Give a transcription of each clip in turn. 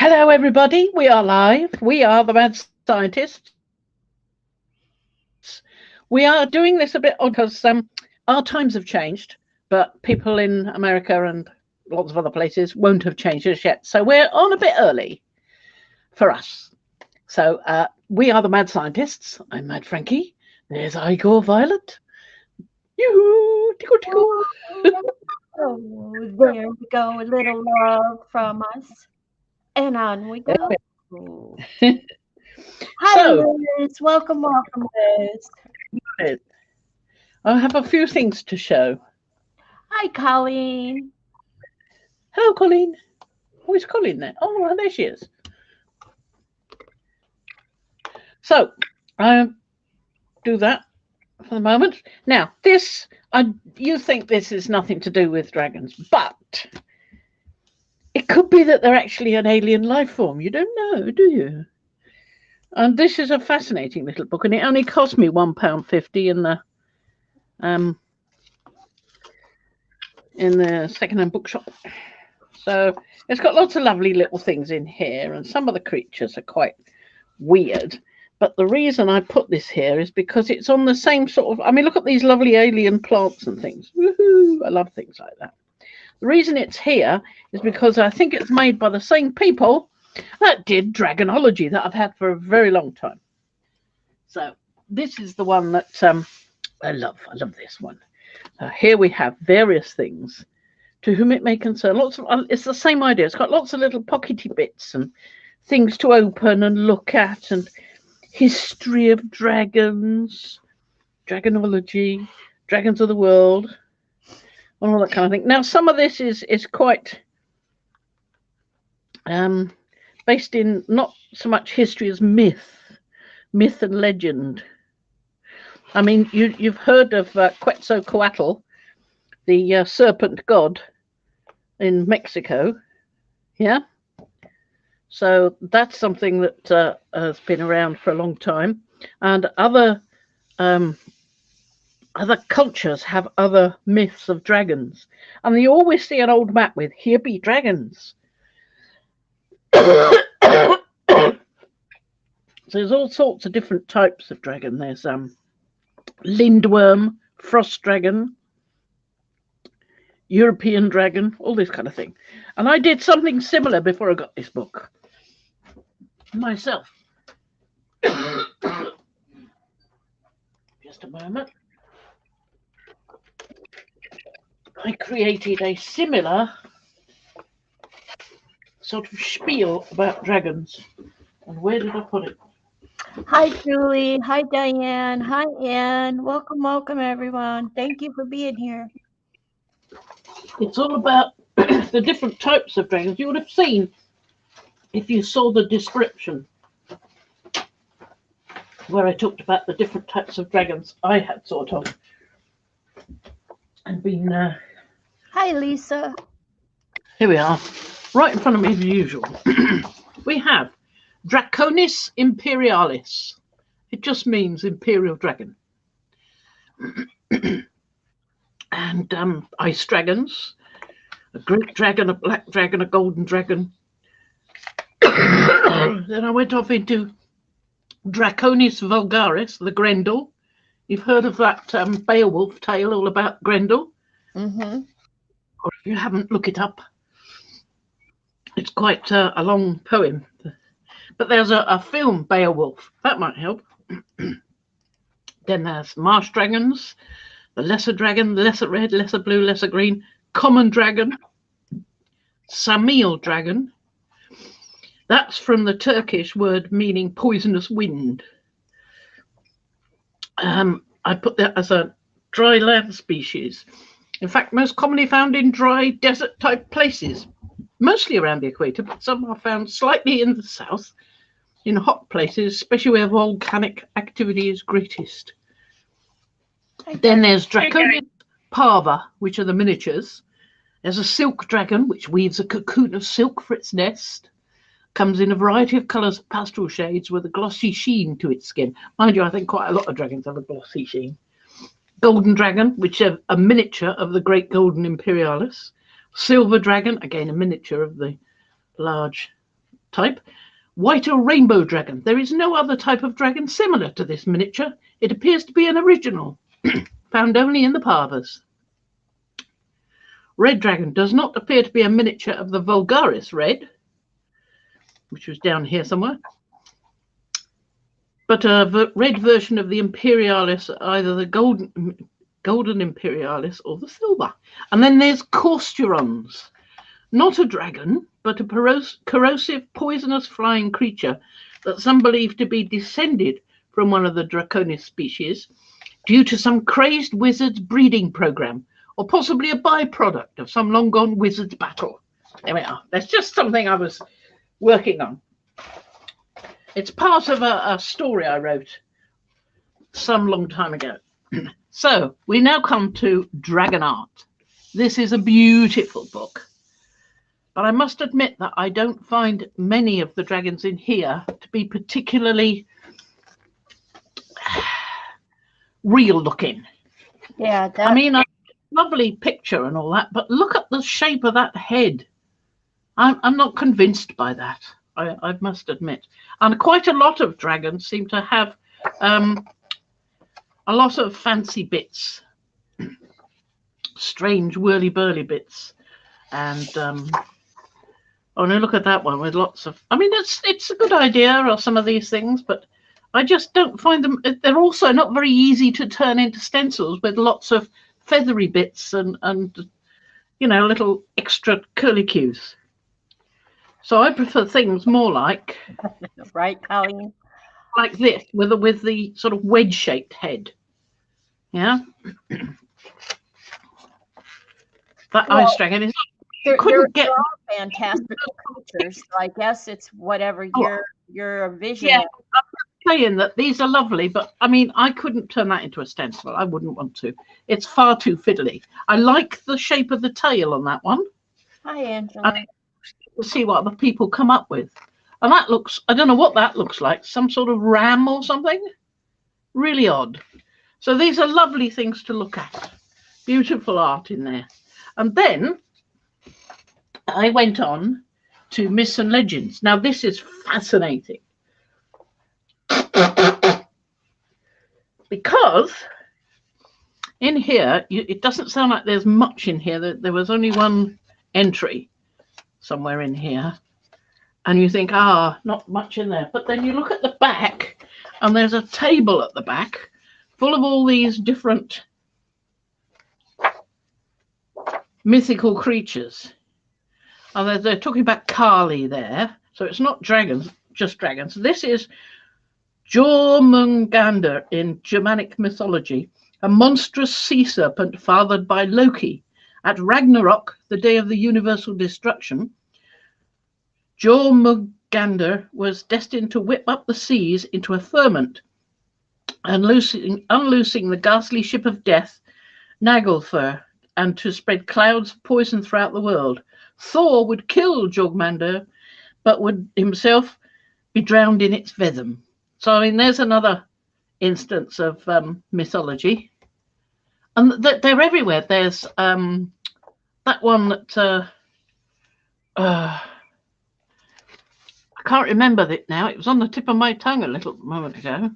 Hello, everybody. We are live. We are the Mad Scientists. We are doing this a bit odd because our times have changed, but people in America and lots of other places won't have changed as yet. So we're on a bit early for us. So we are the Mad Scientists. I'm Mad Frankie. There's Igor Violet. Yoo-hoo! Tickle, tickle. Oh, there we go. A little love from us. And on we go. Hi, So, Liz. Welcome, Liz. I have a few things to show. Hi, Colleen. Hello, Colleen. Who is Colleen there? Oh, well, there she is. So, I do that for the moment. Now, this, you think this is nothing to do with dragons, but it could be that they're actually an alien life form. You don't know, do you? And this is a fascinating little book, and it only cost me £1.50 in the second-hand bookshop. So it's got lots of lovely little things in here, and some of the creatures are quite weird. But the reason I put this here is because it's on the same sort of, I mean, look at these lovely alien plants and things. Woohoo! I love things like that. The reason it's here is because I think it's made by the same people that did Dragonology that I've had for a very long time. So this is the one that I love. I love this one. Here we have various things to whom it may concern. Lots of, it's the same idea. It's got lots of little pockety bits and things to open and look at, and history of dragons, Dragonology, dragons of the world, and all that kind of thing. Now, some of this is quite based in not so much history as myth and legend. I mean, you've heard of Quetzalcoatl, the serpent god in Mexico, yeah? So that's something that has been around for a long time, and other cultures have other myths of dragons, and you always see an old map with "Here be dragons." So there's all sorts of different types of dragon. There's lindworm, frost dragon, European dragon, all this kind of thing. And I did something similar before I got this book myself. Just a moment. I created a similar sort of spiel about dragons. And where did I put it? Hi, Julie. Hi, Diane. Hi, Anne. Welcome, everyone. Thank you for being here. It's all about the different types of dragons. You would have seen if you saw the description where I talked about the different types of dragons I had sort of and been. Hi, Lisa. Here we are, right in front of me as usual. We have Draconis Imperialis. It just means Imperial Dragon. And ice dragons, a great dragon, a black dragon, a golden dragon. Then I went off into Draconis Vulgaris, the Grendel. You've heard of that Beowulf tale all about Grendel? Mm-hmm. Or if you haven't, look it up. It's quite a long poem. But there's a film, Beowulf. That might help. Then there's Marsh dragons, the lesser dragon, lesser red, lesser blue, lesser green, common dragon, Samiel dragon. That's from the Turkish word meaning poisonous wind. I put that as a dry land species. In fact, most commonly found in dry desert type places, mostly around the equator, but some are found slightly in the south, in hot places, especially where volcanic activity is greatest. Then there's Draconis Parva, which are the miniatures. There's a silk dragon, which weaves a cocoon of silk for its nest. Comes in a variety of colours, pastel shades, with a glossy sheen to its skin. Mind you, I think quite a lot of dragons have a glossy sheen. Golden dragon, which is a miniature of the great golden Imperialis. Silver dragon, again a miniature of the large type, white or rainbow dragon. There is no other type of dragon similar to this miniature. It appears to be an original, found only in the Parvas. Red dragon does not appear to be a miniature of the Vulgaris red, which was down here somewhere, but a red version of the Imperialis, either the golden Imperialis or the silver. And then there's Causturons, not a dragon, but a corrosive, poisonous flying creature that some believe to be descended from one of the Draconis species due to some crazed wizard's breeding program, or possibly a byproduct of some long-gone wizard's battle. There we are. That's just something I was working on. It's part of a story I wrote some long time ago. So we now come to dragon art. This is a beautiful book, but I must admit that I don't find many of the dragons in here to be particularly real looking. Yeah, I mean, a lovely picture and all that, but look at the shape of that head. I'm not convinced by that, I must admit. And quite a lot of dragons seem to have a lot of fancy bits, strange whirly-burly bits. And oh no, look at that one with lots of, I mean, it's a good idea or some of these things, but I just don't find them, they're also not very easy to turn into stencils with lots of feathery bits and you know, little extra curlicues. So I prefer things more like, right, Colleen? Like this, with the sort of wedge-shaped head. Yeah. That ice dragon is. They're all fantastical creatures. So I guess it's whatever your vision. Yeah, I'm saying that these are lovely, but I mean, I couldn't turn that into a stencil. I wouldn't want to. It's far too fiddly. I like the shape of the tail on that one. Hi, Angela. We'll see what the people come up with. And that looks, I don't know what that looks like, some sort of ram or something. Really odd. So these are lovely things to look at. Beautiful art in there. And then I went on to Myths and Legends. Now this is fascinating. Because in here, it doesn't sound like there's much in here. There was only one entry somewhere in here. And you think, not much in there. But then you look at the back, and there's a table at the back full of all these different mythical creatures. And they're talking about Kali there. So it's not dragons, just dragons. This is Jormungandr in Germanic mythology, a monstrous sea serpent fathered by Loki. At Ragnarok, the day of the universal destruction, Jormungandr was destined to whip up the seas into a ferment, and unloosing the ghastly ship of death, Naglfar, and to spread clouds of poison throughout the world. Thor would kill Jormungandr, but would himself be drowned in its venom. So, I mean, there's another instance of mythology. And they're everywhere. There's that one that... I can't remember it now. It was on the tip of my tongue a little moment ago.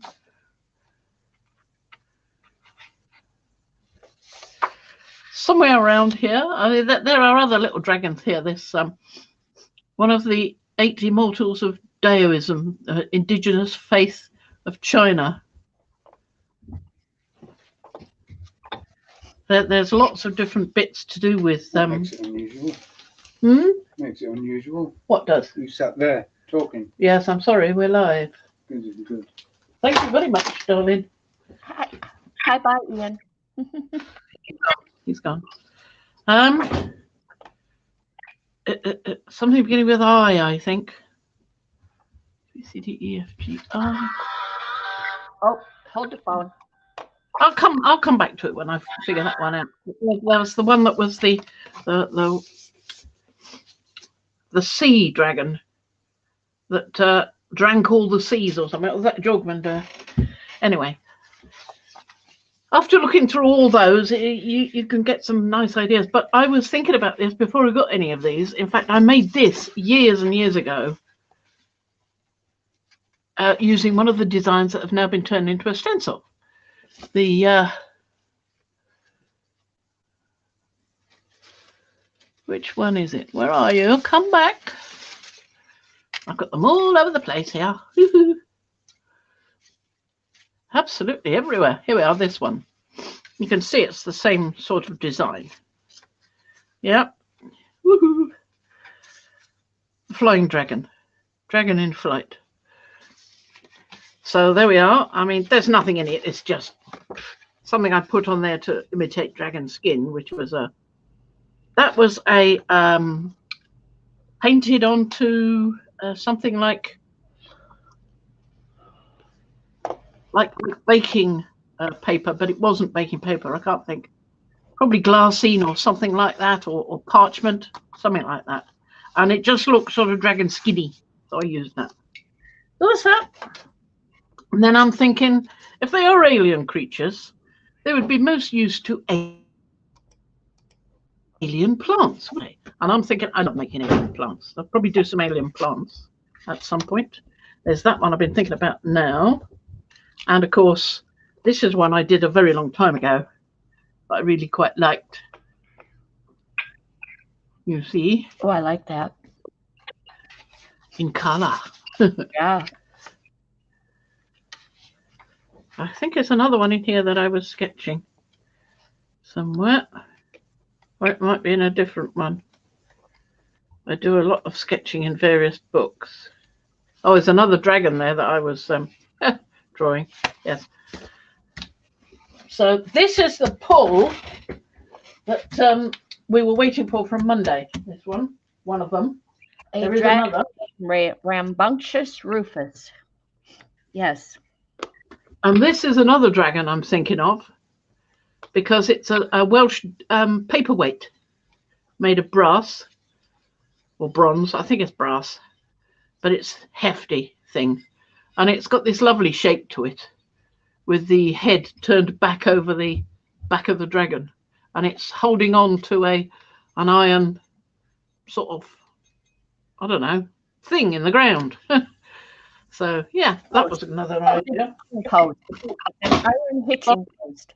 Somewhere around here. I mean, there are other little dragons here. There's one of the 8 immortals of Daoism, indigenous faith of China. There's lots of different bits to do with... makes it unusual. Makes it unusual. What does? You sat there talking. Yes, I'm sorry, we're live. Good. Thank you very much, darling. Hi, bye, Ian. He's gone. Something beginning with I think. B, C, D, E, F, G, I. Oh, hold the phone. I'll come back to it when I figure that one out. There was the one that was the sea dragon that drank all the seas or something. Was that Jormungandr? Anyway, after looking through all those, you can get some nice ideas. But I was thinking about this before I got any of these. In fact, I made this years and years ago, using one of the designs that have now been turned into a stencil. The which one is it? Where are you? Come back. I've got them all over the place here. Absolutely everywhere. Here we are, this one. You can see it's the same sort of design. Yep. Woohoo. Flying dragon. Dragon in flight. So there we are. I mean, there's nothing in it. It's just something I put on there to imitate dragon skin, which was a painted onto something like baking paper, but it wasn't baking paper. I can't think. Probably glassine or something like that, or parchment, something like that. And it just looks sort of dragon skinny. So I used that. So that's that. And then I'm thinking, if they are alien creatures, they would be most used to alien plants, wouldn't they? And I'm thinking, I'm not making alien plants. I'll probably do some alien plants at some point. There's that one I've been thinking about now. And of course, this is one I did a very long time ago, but I really quite liked. You see? Oh, I like that. In color. Yeah. I think there's another one in here that I was sketching somewhere. Or it might be in a different one. I do a lot of sketching in various books. Oh, there's another dragon there that I was drawing. Yes. So this is the pull that we were waiting for from Monday. This one of them. There is another. Rambunctious Rufus. Yes. And this is another dragon I'm thinking of, because it's a Welsh paperweight made of brass or bronze. I think it's brass, but it's hefty thing. And it's got this lovely shape to it with the head turned back over the back of the dragon. And it's holding on to an iron sort of, I don't know, thing in the ground. So, yeah, that was another idea. Post. An iron hitching post.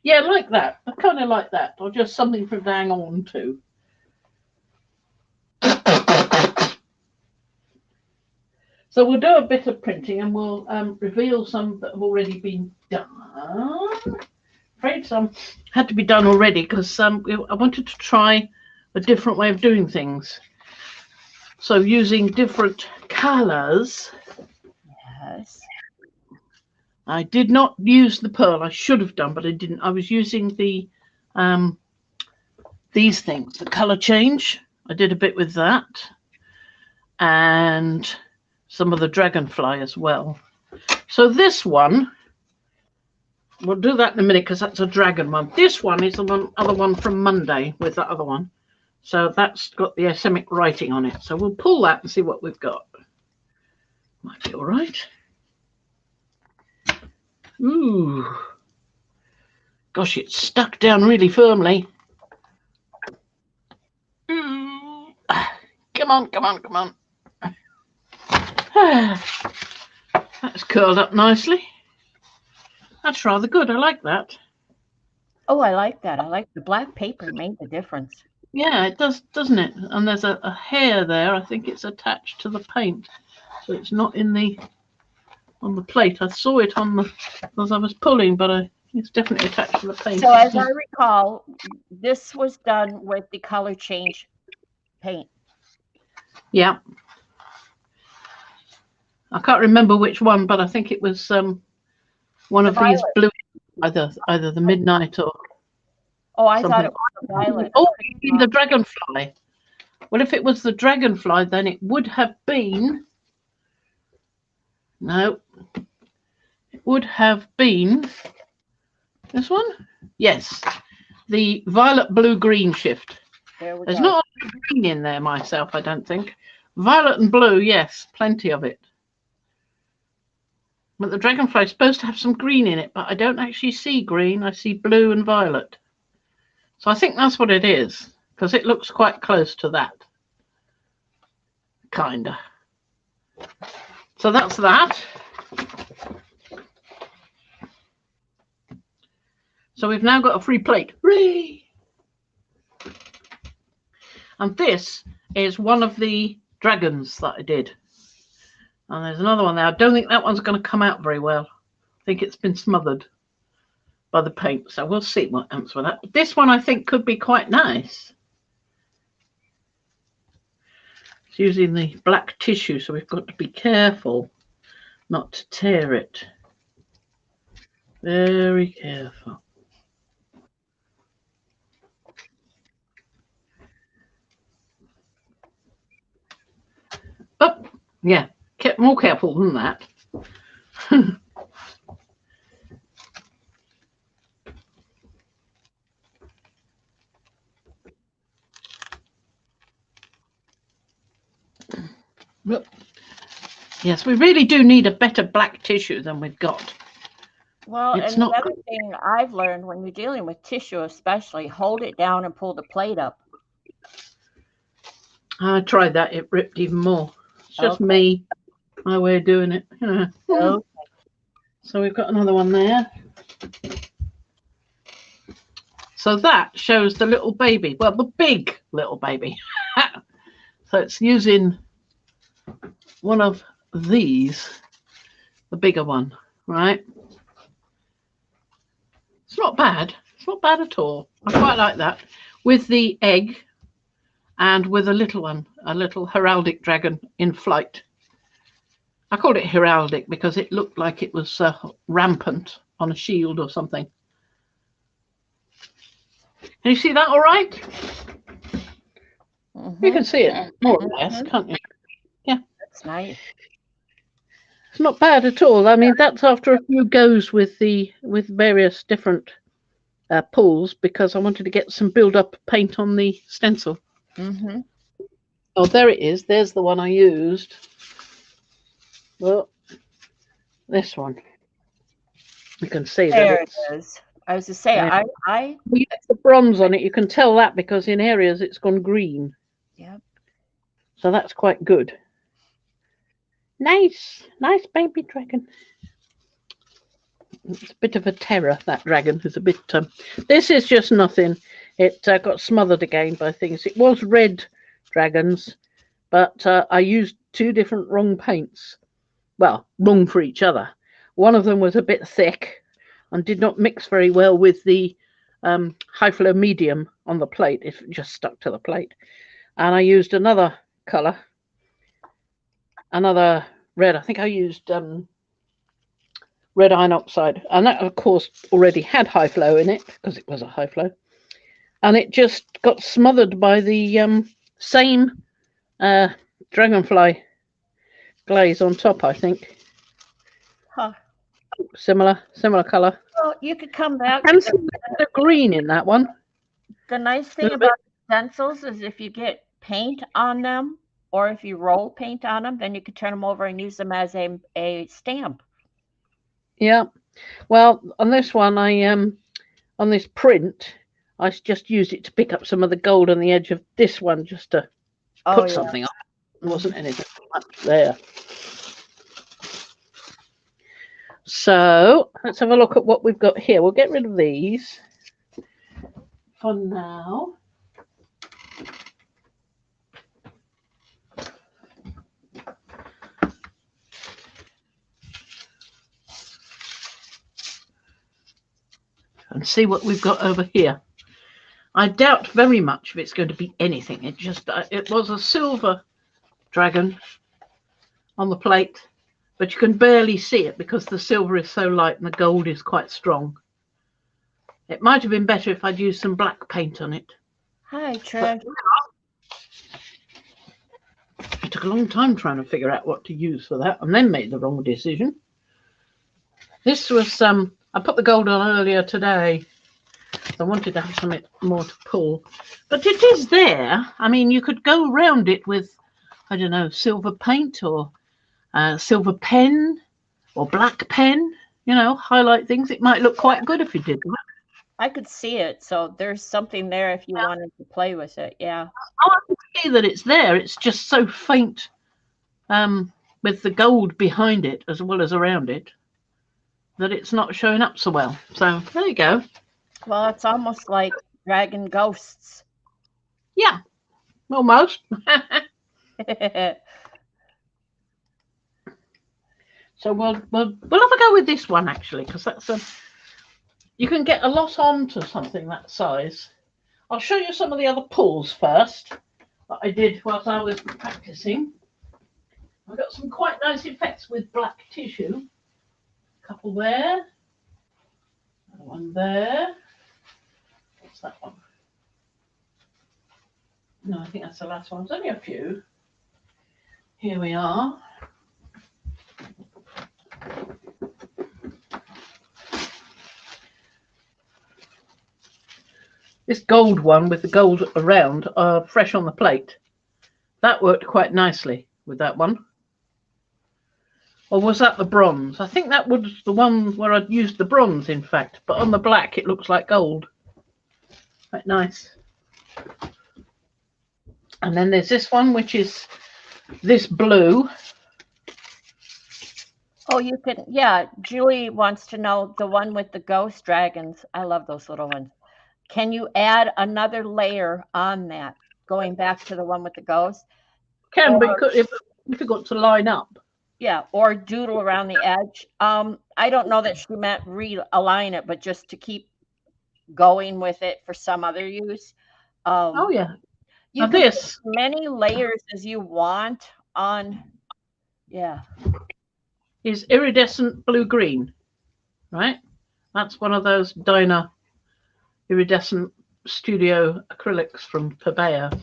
Yeah, like that. I kind of like that. Or just something to hang on to. So we'll do a bit of printing and we'll reveal some that have already been done. I'm afraid some had to be done already because I wanted to try a different way of doing things. So using different colours. Yes. I did not use the pearl. I should have done, but I didn't. I was using the these things, the colour change. I did a bit with that. And some of the dragonfly as well. So this one, we'll do that in a minute because that's a dragon one. This one is the other one from Monday with that other one. So that's got the Semitic writing on it. So we'll pull that and see what we've got. Might be all right. Ooh. Gosh, it's stuck down really firmly. Come on, come on, come on. That's curled up nicely. That's rather good. I like that. Oh, I like that. I like the black paper made the difference. Yeah, it does, doesn't it? And there's a hair there. I think it's attached to the paint, so it's not in on the plate. I saw it as I was pulling, but it's definitely attached to the paint. So as I recall, this was done with the color change paint. Yeah. I can't remember which one, but I think it was one of these blue, either the midnight or. Oh, I something. thought it was the violet. Oh, the dragonfly. Well, if it was the dragonfly, then it would have been. No, it would have been this one. Yes, the violet, blue, green shift. There's not a lot of green in there myself, I don't think. Violet and blue, yes, plenty of it. But the dragonfly is supposed to have some green in it, but I don't actually see green. I see blue and violet. So I think that's what it is, because it looks quite close to that. Kinda. So that's that. So we've now got a free plate. Hooray! And this is one of the dragons that I did. And there's another one there. I don't think that one's going to come out very well. I think it's been smothered by the paint. So we'll see what happens with that. But this one I think could be quite nice. It's using the black tissue, so we've got to be careful not to tear it. Very careful. But yeah, more careful than that. Look. Yes, we really do need a better black tissue than we've got. Well, It's and not the other thing I've learned when you're dealing with tissue, especially, hold it down and pull the plate up. I tried that. It ripped even more. It's just me, my way of doing it. You know. Okay. So we've got another one there. So that shows the little baby. Well, the big little baby. So it's using one of these, the bigger one, right? It's not bad. It's not bad at all. I quite like that. With the egg and with a little one, a little heraldic dragon in flight. I called it heraldic because it looked like it was rampant on a shield or something. Can you see that all right? You can see it more or less, can't you? Yeah. That's nice. It's not bad at all. I mean, that's after a few goes with various different pulls because I wanted to get some build-up paint on the stencil. Oh, there it is. There's the one I used. Well, this one. You can see there that it is. I was to say, I we get the bronze on it. You can tell that because in areas it's gone green. Yep. So that's quite good. Nice baby dragon. It's a bit of a terror, that dragon. It's a bit. This is just nothing. It got smothered again by things. It was red dragons, but I used two different wrong paints. Well, wrong for each other. One of them was a bit thick and did not mix very well with the high flow medium on the plate. It just stuck to the plate. And I used another colour, another red. I think I used red iron oxide, and that of course already had high flow in it because it was a high flow, and it just got smothered by the same dragonfly glaze on top. I think. Huh. Similar colour. Well, you could come back. And some green in that one. The nice thing about stencils is if you get paint on them, or if you roll paint on them, then you could turn them over and use them as a stamp. Yeah. Well, on this one, on this print, I just used it to pick up some of the gold on the edge of this one, just to put something on. There wasn't anything much there. So let's have a look at what we've got here. We'll get rid of these for now. And see what we've got over here. I doubt very much if it's going to be anything. It was a silver dragon on the plate, but you can barely see it because the silver is so light and the gold is quite strong. It might have been better if I'd used some black paint on it. Hi, Trish. It took a long time trying to figure out what to use for that, and then made the wrong decision. This was I put the gold on earlier today. I wanted to have something more to pull, but it is there. I mean, you could go around it with, I don't know, silver paint or silver pen or black pen, you know, highlight things. It might look quite good if you did that. I could see it, so there's something there if you wanted to play with it. Yeah. Oh, I can see that it's there. It's just so faint with the gold behind it as well as around it that it's not showing up so well. So there you go. Well, it's almost like dragon ghosts. Yeah, almost. So we'll have a go with this one actually, because that's you can get a lot onto something that size. I'll show you some of the other pulls first that I did whilst I was practicing. I've got some quite nice effects with black tissue. A couple there. One there. What's that one? No, I think that's the last one. There's only a few. Here we are. This gold one with the gold around, fresh on the plate. That worked quite nicely with that one. Or was that the bronze? I think that was the one where I'd used the bronze, in fact. But on the black, it looks like gold. Quite nice. And then there's this one, which is this blue. Oh, you can, yeah. Julie wants to know the one with the ghost dragons. I love those little ones. Can you add another layer on that, going back to the one with the ghost? Can, but if you got to line up. Yeah, or doodle around the edge. I don't know that she meant realign it, but just to keep going with it for some other use. Oh yeah. You can put as many layers as you want on. Yeah. Is iridescent blue-green, right? That's one of those Dyna iridescent studio acrylics from Parva.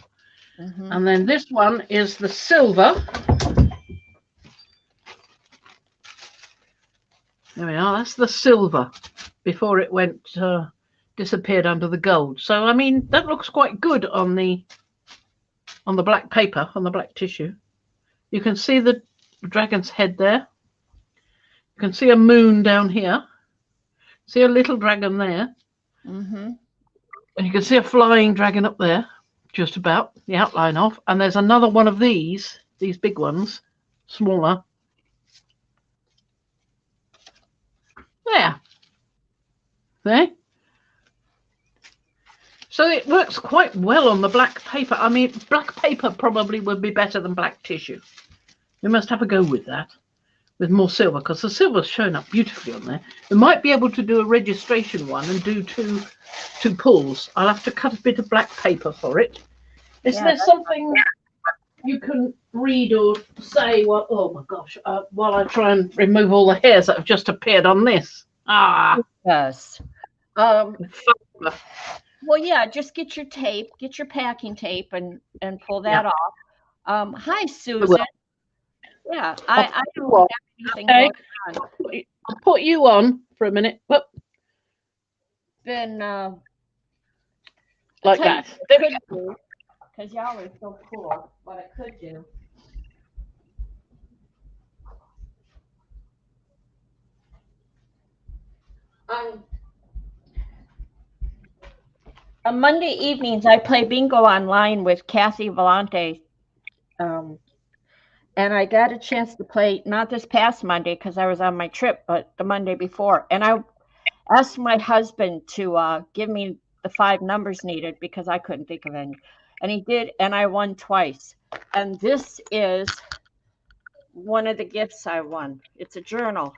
And then this one is the silver. There we are. That's the silver before it went disappeared under the gold. So I mean that looks quite good on the black paper, on the black tissue. You can see the dragon's head there. You can see a moon down here. See a little dragon there. And you can see a flying dragon up there, just about the outline of. And there's another one of these big ones, smaller. There. So it works quite well on the black paper. I mean, black paper probably would be better than black tissue. We must have a go with that, with more silver, because the silver's shown up beautifully on there. We might be able to do a registration one and do two pulls. I'll have to cut a bit of black paper for it. Is there something you can read or say? Well, oh my gosh, while I try and remove all the hairs that have just appeared on this. Yes. Well, yeah, just get your tape, get your packing tape and pull that off. Hi, Susan. Yeah, I don't have anything going on. I'll put you on for a minute. Whoop. Been like that. Because y'all are so cool. What I could do. On Monday evenings, I play bingo online with Kathy Vellante. And I got a chance to play, not this past Monday because I was on my trip, but the Monday before. And I asked my husband to give me the 5 numbers needed because I couldn't think of any. And he did, and I won twice. And this is one of the gifts I won. It's a journal.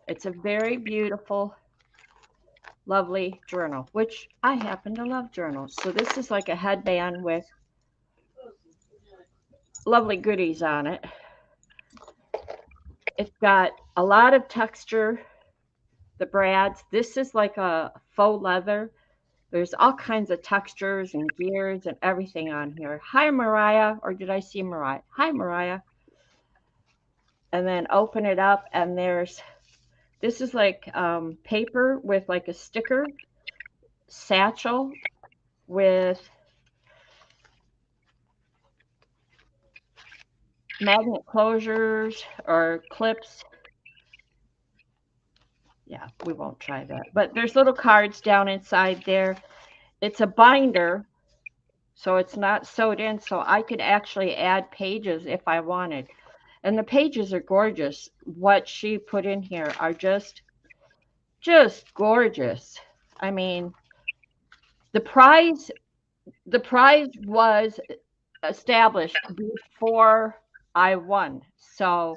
It's a very beautiful, lovely journal, which I happen to love journals. So this is like a headband with lovely goodies on it. It's got a lot of texture, the brads. This is like a faux leather. There's all kinds of textures and gears and everything on here. Hi, Mariah, or did I see Mariah? Hi, Mariah. And then open it up, and this is like paper with like a sticker satchel with magnet closures or clips. Yeah, we won't try that. But there's little cards down inside there. It's a binder, So it's not sewed in, so I could actually add pages if I wanted. And the pages are gorgeous. What she put in here are just gorgeous. I mean, the prize was established before I won. So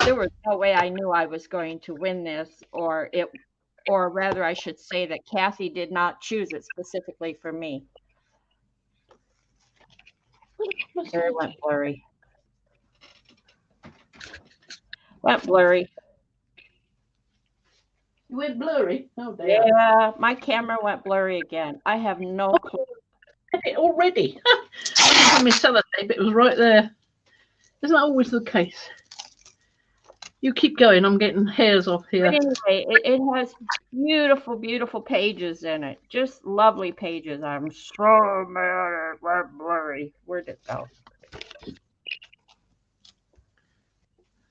there was no way I knew I was going to win this, or rather I should say that Kathy did not choose it specifically for me. There it went blurry. Went blurry. You went blurry? Oh, dear. Yeah, my camera went blurry again. I have no clue. It already. I had my sellotape, it was right there. Isn't that always the case? You keep going, I'm getting hairs off here. But anyway, it has beautiful, beautiful pages in it. Just lovely pages. I'm so mad it went blurry. Where'd it go?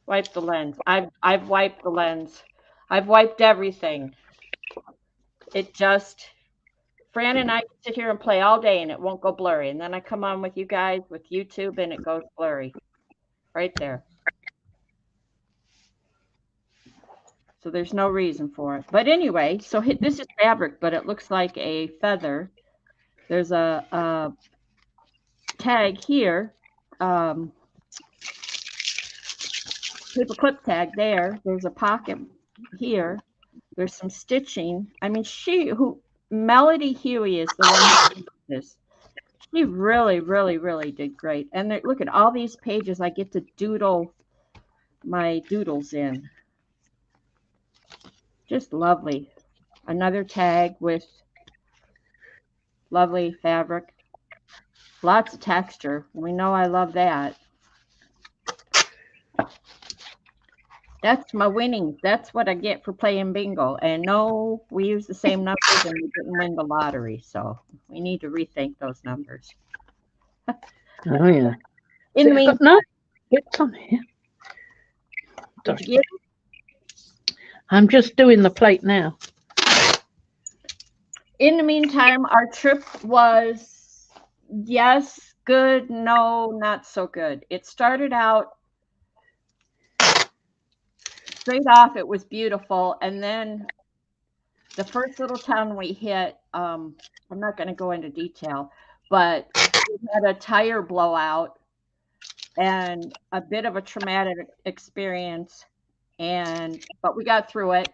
Wipe the lens. I've wiped the lens. I've wiped everything. It just, Fran and I sit here and play all day and it won't go blurry. And then I come on with you guys with YouTube and it goes blurry. Right there. So there's no reason for it. But anyway, so this is fabric, but it looks like a feather. There's a tag here. Paper clip tag there. There's a pocket here. There's some stitching. I mean, Melody Huey is the one who did this. She really, really, really did great. And look at all these pages I get to doodle my doodles in. Just lovely. Another tag with lovely fabric. Lots of texture. We know I love that. That's my winnings. That's what I get for playing bingo. And no, we use the same numbers and we didn't win the lottery. So we need to rethink those numbers. Oh, yeah. In the meantime, no, it's on here. did you get it? I'm just doing the plate now. In the meantime, our trip was, yes, good, no, not so good. It started out straight off, it was beautiful. And then the first little town we hit, I'm not going to go into detail, but we had a tire blowout and a bit of a traumatic experience. But we got through it.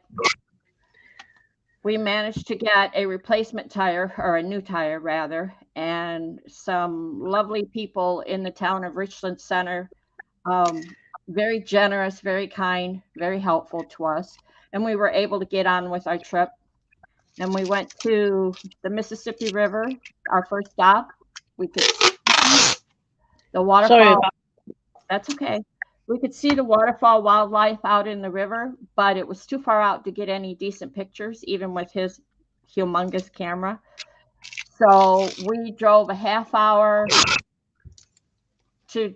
We managed to get a replacement tire, or a new tire rather, and some lovely people in the town of Richland Center. Very generous, very kind, very helpful to us. And we were able to get on with our trip. And we went to the Mississippi River, our first stop. We could see the waterfall. Sorry about That's okay. We could see the waterfall wildlife out in the river, but it was too far out to get any decent pictures, even with his humongous camera. So we drove a half hour to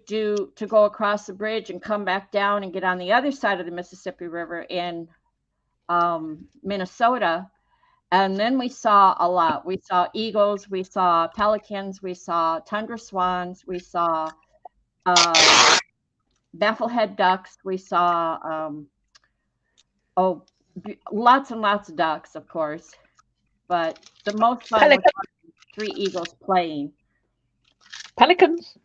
go across the bridge and come back down and get on the other side of the Mississippi River in Minnesota. And then we saw a lot. We saw eagles, we saw pelicans, we saw tundra swans, we saw bafflehead ducks. We saw, lots and lots of ducks, of course. But the most fun was 3 eagles playing. Pelicans.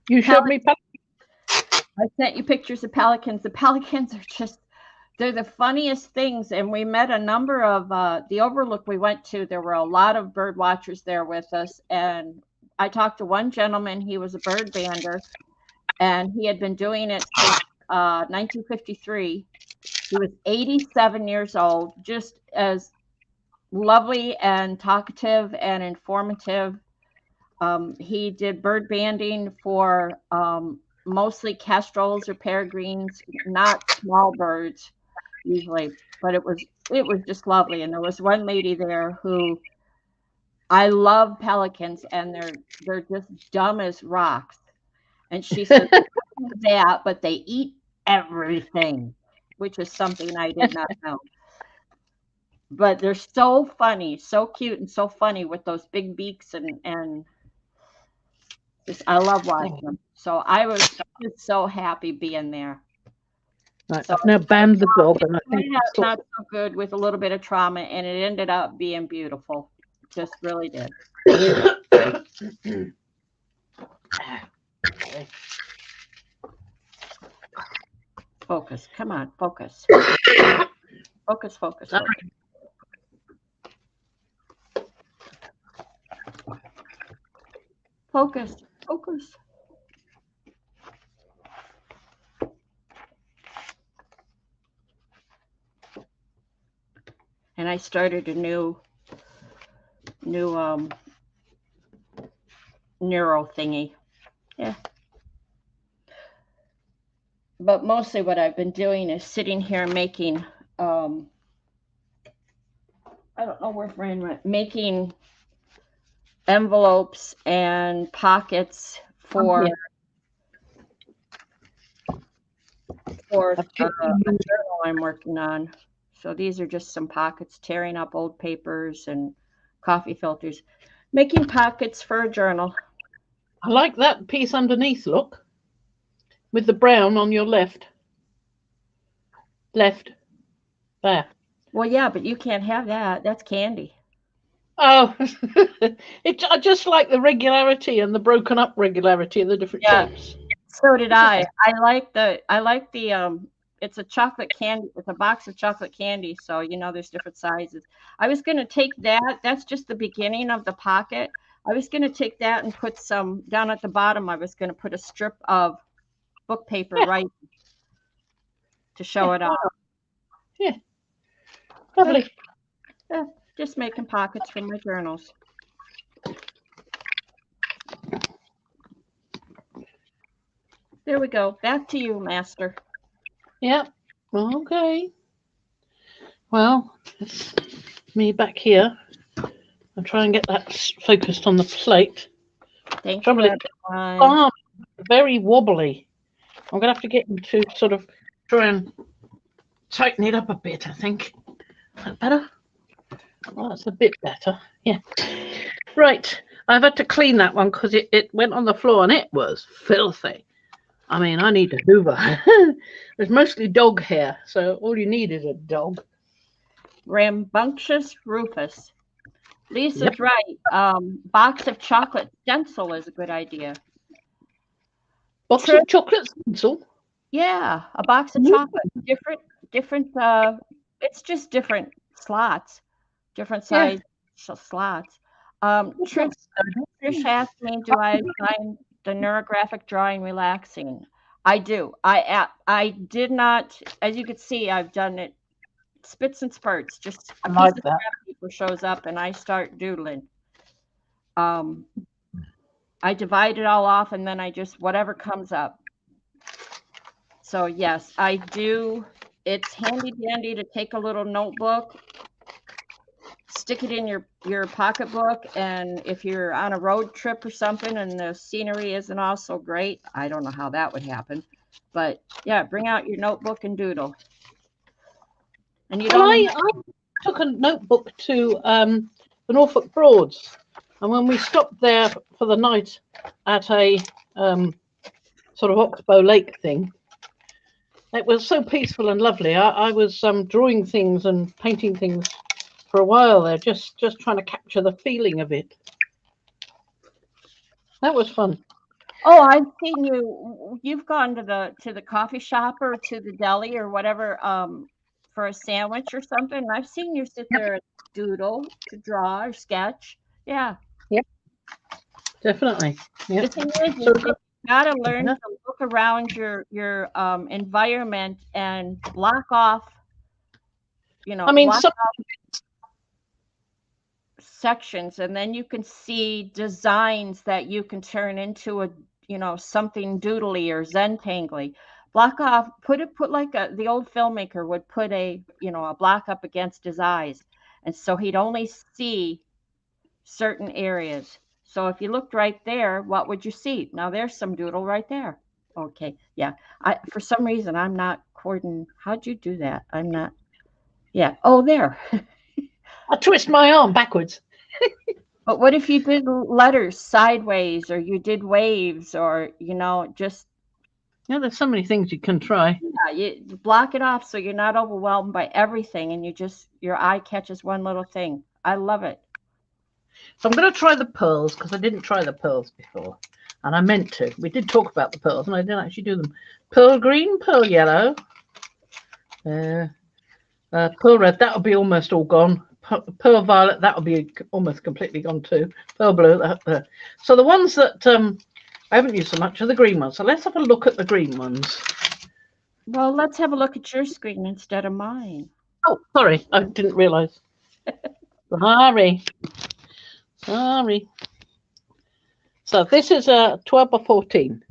You showed me pelicans. I sent you pictures of pelicans. The pelicans are just, they're the funniest things. And we met a number of, the overlook we went to, there were a lot of bird watchers there with us. And I talked to one gentleman, he was a bird bander. And he had been doing it since 1953. He was 87 years old, just as lovely and talkative and informative. He did bird banding for mostly kestrels or peregrines, not small birds usually, but it was just lovely. And there was one lady there who, I love pelicans, and they're just dumb as rocks. And she said that, but they eat everything, which is something I did not know. But they're so funny, so cute, and so funny with those big beaks, and I love watching them. So I was just so happy being there. Right, So I've now banned the dog, and I think it's not so good with a little bit of trauma, and it ended up being beautiful. Just really did. Focus. Come on, focus. Focus, focus, focus. Focus, focus. And I started a new neuro thingy. Yeah. But mostly what I've been doing is sitting here making I don't know where Fran went, making envelopes and pockets for a journal I'm working on. So these are just some pockets, tearing up old papers and coffee filters, making pockets for a journal. I like that piece underneath, look, with the brown on your left. There. Well, yeah, but you can't have that. That's candy. Oh, I just like the regularity and the broken up regularity of the different shapes. So did I. I like the it's a chocolate candy, it's a box of chocolate candy, so you know there's different sizes. I was going to take that's just the beginning of the pocket. I was going to take that and put some down at the bottom. I was going to put a strip of book paper right to show it off. Yeah. Lovely. Yeah, just making pockets for my journals. There we go. Back to you, Master. Yep. Okay. Well, it's me back here. I'll try and get that focused on the plate. Thank you. Very wobbly. I'm going to have to get him to sort of try and tighten it up a bit, I think. Is that better? Oh, that's a bit better. Yeah. Right. I've had to clean that one because it went on the floor and it was filthy. I mean, I need a hoover. There's mostly dog hair, so all you need is a dog. Rambunctious Rufus. Lisa's right. Box of chocolate stencil is a good idea. Box of chocolate stencil? Yeah, a box of chocolate. Different. It's just different slots, different size slots. Trish asked me, do I find the neurographic drawing relaxing? I do. I did not, as you can see, I've done it spits and spurts. Just a piece of scrap paper shows up and I start doodling. I divide it all off and then I just whatever comes up. So yes, I do. It's handy dandy to take a little notebook, stick it in your pocketbook, and if you're on a road trip or something and the scenery isn't also great, I don't know how that would happen, but yeah, bring out your notebook and doodle. And you don't. I took a notebook to the Norfolk Broads, and when we stopped there for the night at a sort of Oxbow Lake thing, it was so peaceful and lovely. I was drawing things and painting things for a while there, just trying to capture the feeling of it. That was fun. Oh, I've seen you. You've gone to the coffee shop or to the deli or whatever for a sandwich or something. I've seen you sit there and doodle, to draw or sketch. Yeah. Yep. Definitely. Yep. The thing is, you gotta learn to look around your environment and block off. I mean, some sections, and then you can see designs that you can turn into a something doodly or zentangly. Block off, put like the old filmmaker would put a block up against his eyes, and so he'd only see certain areas. So if you looked right there, what would you see? Now there's some doodle right there. Okay, yeah. For some reason I'm not coordinating. How'd you do that? I'm not. Yeah. Oh, there. I twist my arm backwards. But what if you did letters sideways, or you did waves, or just Yeah, there's so many things you can try. yeah, you block it off so you're not overwhelmed by everything, and your eye catches one little thing. I love it. So I'm going to try the pearls because I didn't try the pearls before, and I meant to. We did talk about the pearls, and I didn't actually do them. Pearl green, pearl yellow, pearl red. That'll be almost all gone. Pearl violet. That'll be almost completely gone too. Pearl blue. So the ones that I haven't used so much are the green ones. So let's have a look at the green ones. Well, let's have a look at your screen instead of mine. Oh, sorry, I didn't realise. Sorry. So this is a 12 by 14.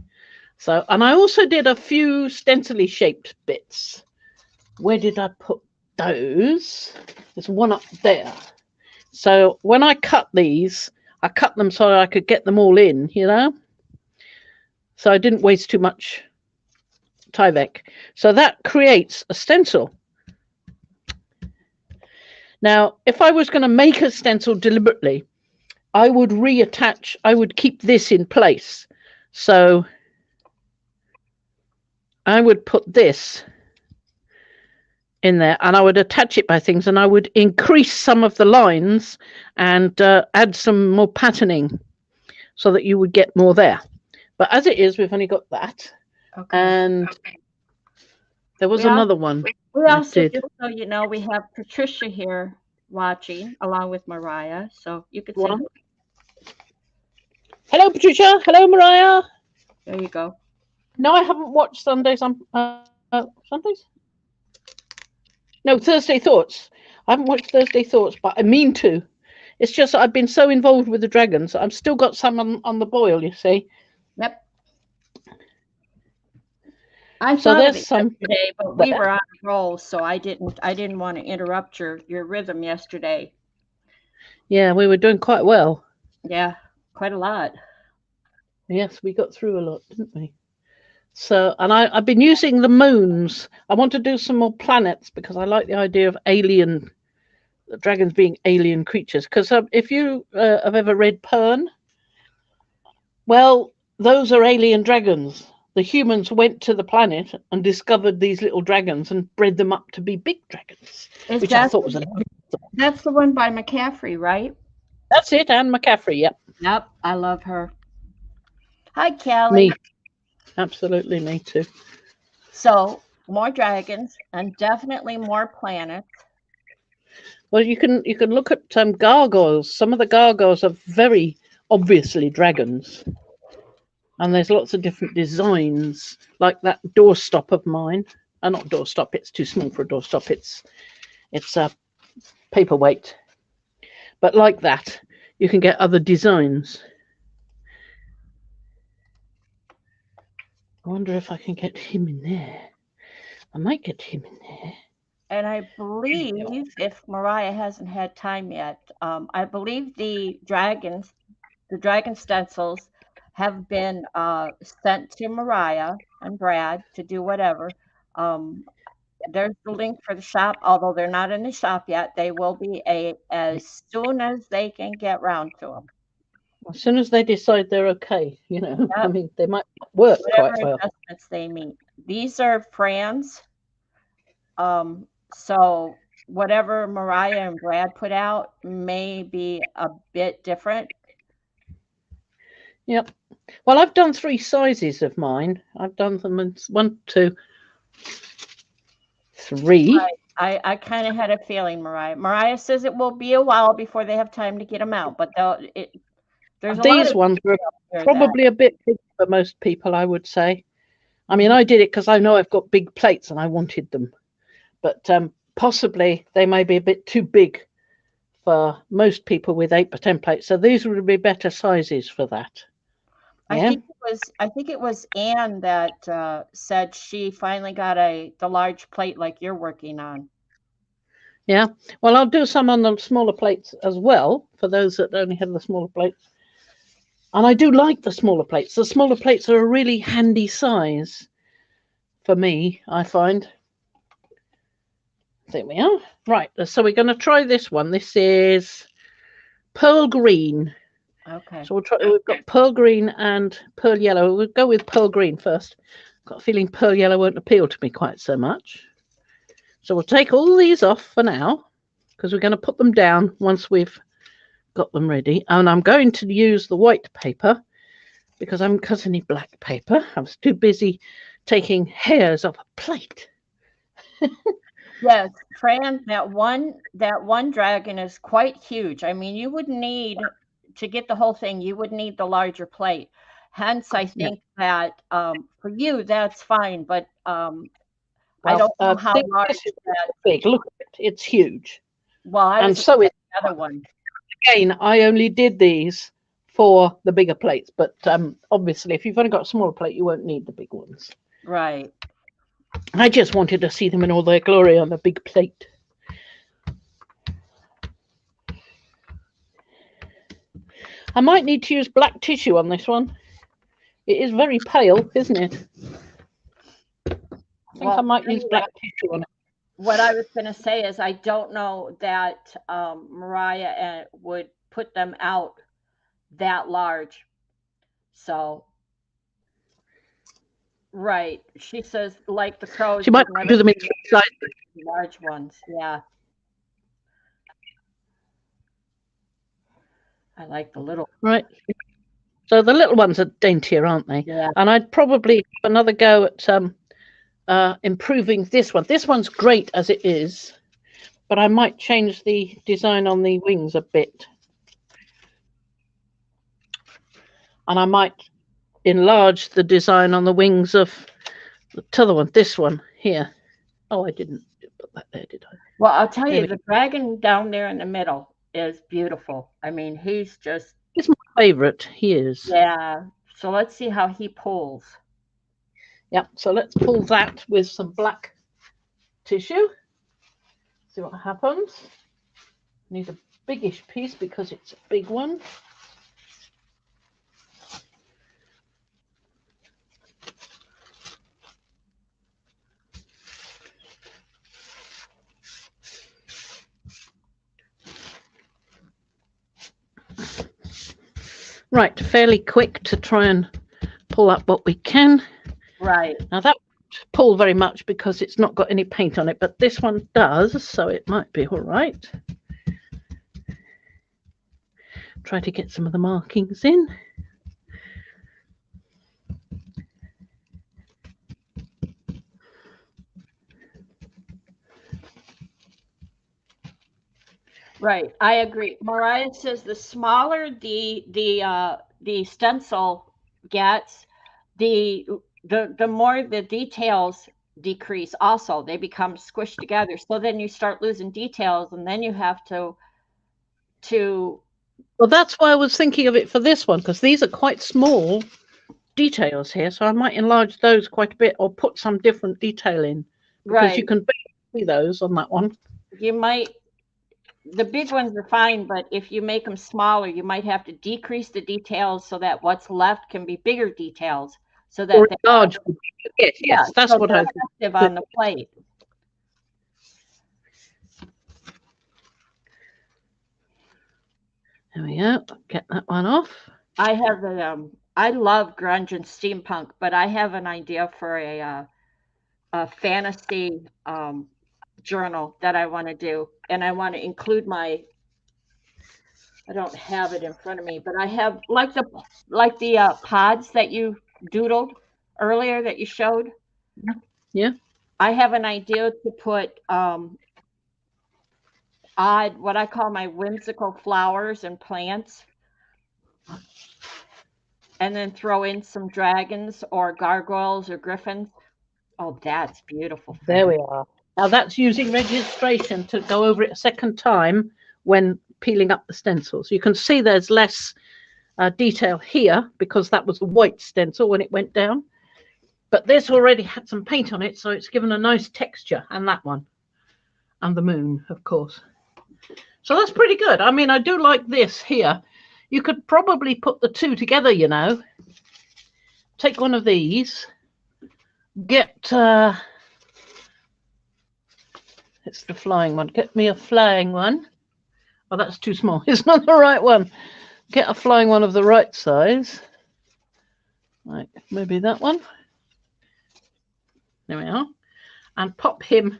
So, and I also did a few stencily shaped bits. Where did I put those? There's one up there. So when I cut these, I cut them so I could get them all in, So I didn't waste too much Tyvek. So that creates a stencil. Now, if I was going to make a stencil deliberately, I would reattach, I would keep this in place. So I would put this in there and I would attach it by things, and I would increase some of the lines and add some more patterning so that you would get more there. But as it is, we've only got that. Okay. And there was another one. We also, just so you know, we have Patricia here watching along with Mariah. So you could say, hello, Patricia. Hello, Mariah. There you go. No, I haven't watched Sundays. Sundays? No, Thursday Thoughts. I haven't watched Thursday Thoughts, but I mean to. It's just that I've been so involved with the dragons. I've still got some on the boil, you see. Yep. I saw it yesterday, but we were on a roll, so I didn't want to interrupt your rhythm yesterday. Yeah, we were doing quite well. Yeah, quite a lot. Yes, we got through a lot, didn't we? So, and I've been using the moons. I want to do some more planets because I like the idea of dragons being alien creatures. Because if you have ever read Pern, well, those are alien dragons. The humans went to the planet and discovered these little dragons and bred them up to be big dragons, which I thought was That's the one by McCaffrey, right? That's it, Anne McCaffrey, yep. Yep, I love her. Hi, Callie. Me. Absolutely, me too. So, more dragons and definitely more planets. Well, you can look at gargoyles. Some of the gargoyles are very obviously dragons. And there's lots of different designs, like that doorstop of mine. Not doorstop, it's too small for a doorstop. It's a paperweight. But like that, you can get other designs. I wonder if I can get him in there. I might get him in there. And I believe, if Mariah hasn't had time yet, I believe the dragon stencils have been sent to Mariah and Brad to do whatever. There's the link for the shop, although they're not in the shop yet. They will be as soon as they can get round to them. As soon as they decide they're okay, Yep. I mean, they might work quite well. Adjustments they meet. These are Fran's. So whatever Mariah and Brad put out may be a bit different. Yep. Well, I've done 3 sizes of mine. I've done them in 1, 2, 3. I kind of had a feeling, Mariah. Mariah says it will be a while before they have time to get them out, but these ones were probably a bit big for most people, I would say. I mean, I did it because I know I've got big plates and I wanted them, but possibly they may be a bit too big for most people with 8 by 10 plates. So these would be better sizes for that. I think it was Anne that said she finally got the large plate like you're working on. Yeah. Well, I'll do some on the smaller plates as well for those that only have the smaller plates. And I do like the smaller plates. The smaller plates are a really handy size for me, I find. There we are. Right. So we're going to try this one. This is pearl green. Okay. So we'll try. We've got pearl green and pearl yellow. We'll go with pearl green first. Got a feeling pearl yellow won't appeal to me quite so much. So we'll take all these off for now because we're going to put them down once we've got them ready. And I'm going to use the white paper because I haven't cut any black paper. I was too busy taking hairs off a plate. Yes, Fran, that one dragon is quite huge. I mean, you would need to get the whole thing, you would need the larger plate. Hence, I think that for you that's fine, but I don't know how large this is that. big. Look at it; it's huge. Well, I was so it's the other one. Again, I only did these for the bigger plates, but obviously, if you've only got a smaller plate, you won't need the big ones. Right. I just wanted to see them in all their glory on the big plate. I might need to use black tissue on this one. It is very pale, isn't it? I think I might use black tissue on it. What I was going to say is I don't know that Mariah would put them out that large. So, right. She says, like the crows. She might do them in sizes. Large ones, yeah. I like the little. Right. So the little ones are daintier, aren't they? Yeah. And I'd probably have another go at improving this one. This one's great as it is, but I might change the design on the wings a bit. And I might enlarge the design on the wings of the other one, this one here. Oh, I didn't put that there, did I? Well, I'll tell you, the dragon down there in the middle is beautiful. I mean, he's just... He's my favorite. He is. Yeah. So let's see how he pulls. Yep. So let's pull that with some black tissue. See what happens. Need a biggish piece because it's a big one. Right, fairly quick to try and pull up what we can. Right. Now that won't pull very much because it's not got any paint on it, but this one does, so it might be all right. Try to get some of the markings in. Right, I agree. Mariah says the smaller the stencil gets, the more the details decrease. Also, they become squished together. So then you start losing details, and then you have to. Well, that's why I was thinking of it for this one, because these are quite small details here. So I might enlarge those quite a bit, or put some different detail in, because you can see those on that one. You might. The big ones are fine, but if you make them smaller, you might have to decrease the details so that what's left can be bigger details. So that or large. Yes, that's so what I think on the plate. There we go. Get that one off. I have I love grunge and steampunk, but I have an idea for a fantasy journal that I want to do, and I want to include I don't have it in front of me, but I have like the pods that you doodled earlier that you showed. Yeah. I have an idea to put odd, what I call my whimsical flowers and plants, and then throw in some dragons or gargoyles or griffins. Oh, that's beautiful. There we are. Now that's using registration to go over it a second time when peeling up the stencils. You can see there's less detail here because that was a white stencil when it went down. But this already had some paint on it, so it's given a nice texture. And that one. And the moon, of course. So that's pretty good. I mean, I do like this here. You could probably put the two together, you know. Take one of these. Get... it's the flying one. Get me a flying one. Oh, that's too small. It's not the right one. Get a flying one of the right size. Right, maybe that one. There we are. And pop him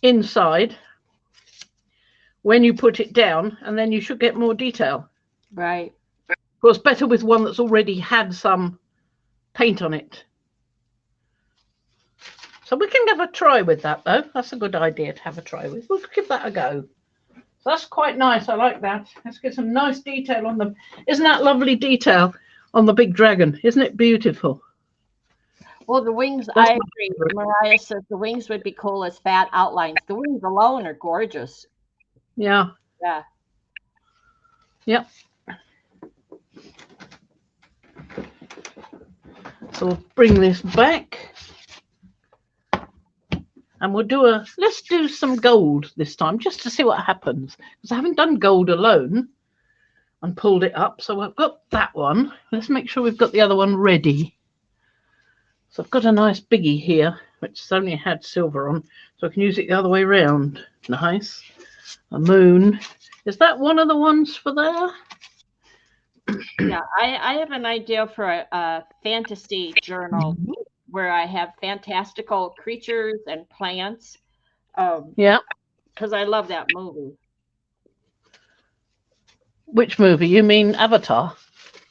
inside when you put it down, and then you should get more detail. Right. Of course, better with one that's already had some paint on it. So we can have a try with that, though. That's a good idea to have a try with. We'll give that a go. So that's quite nice. I like that. Let's get some nice detail on them. Isn't that lovely detail on the big dragon? Isn't it beautiful? Well, the wings, I agree. Mariah says the wings would be cool as fat outlines. The wings alone are gorgeous. Yeah. Yeah. Yep. So we'll bring this back. And we'll let's do some gold this time, just to see what happens. Because I haven't done gold alone and pulled it up. So I've got that one. Let's make sure we've got the other one ready. So I've got a nice biggie here, which has only had silver on. So I can use it the other way around. Nice. A moon. Is that one of the ones for there? Yeah, I have an idea for a fantasy journal where I have fantastical creatures and plants. Yeah. Because I love that movie. Which movie? You mean Avatar?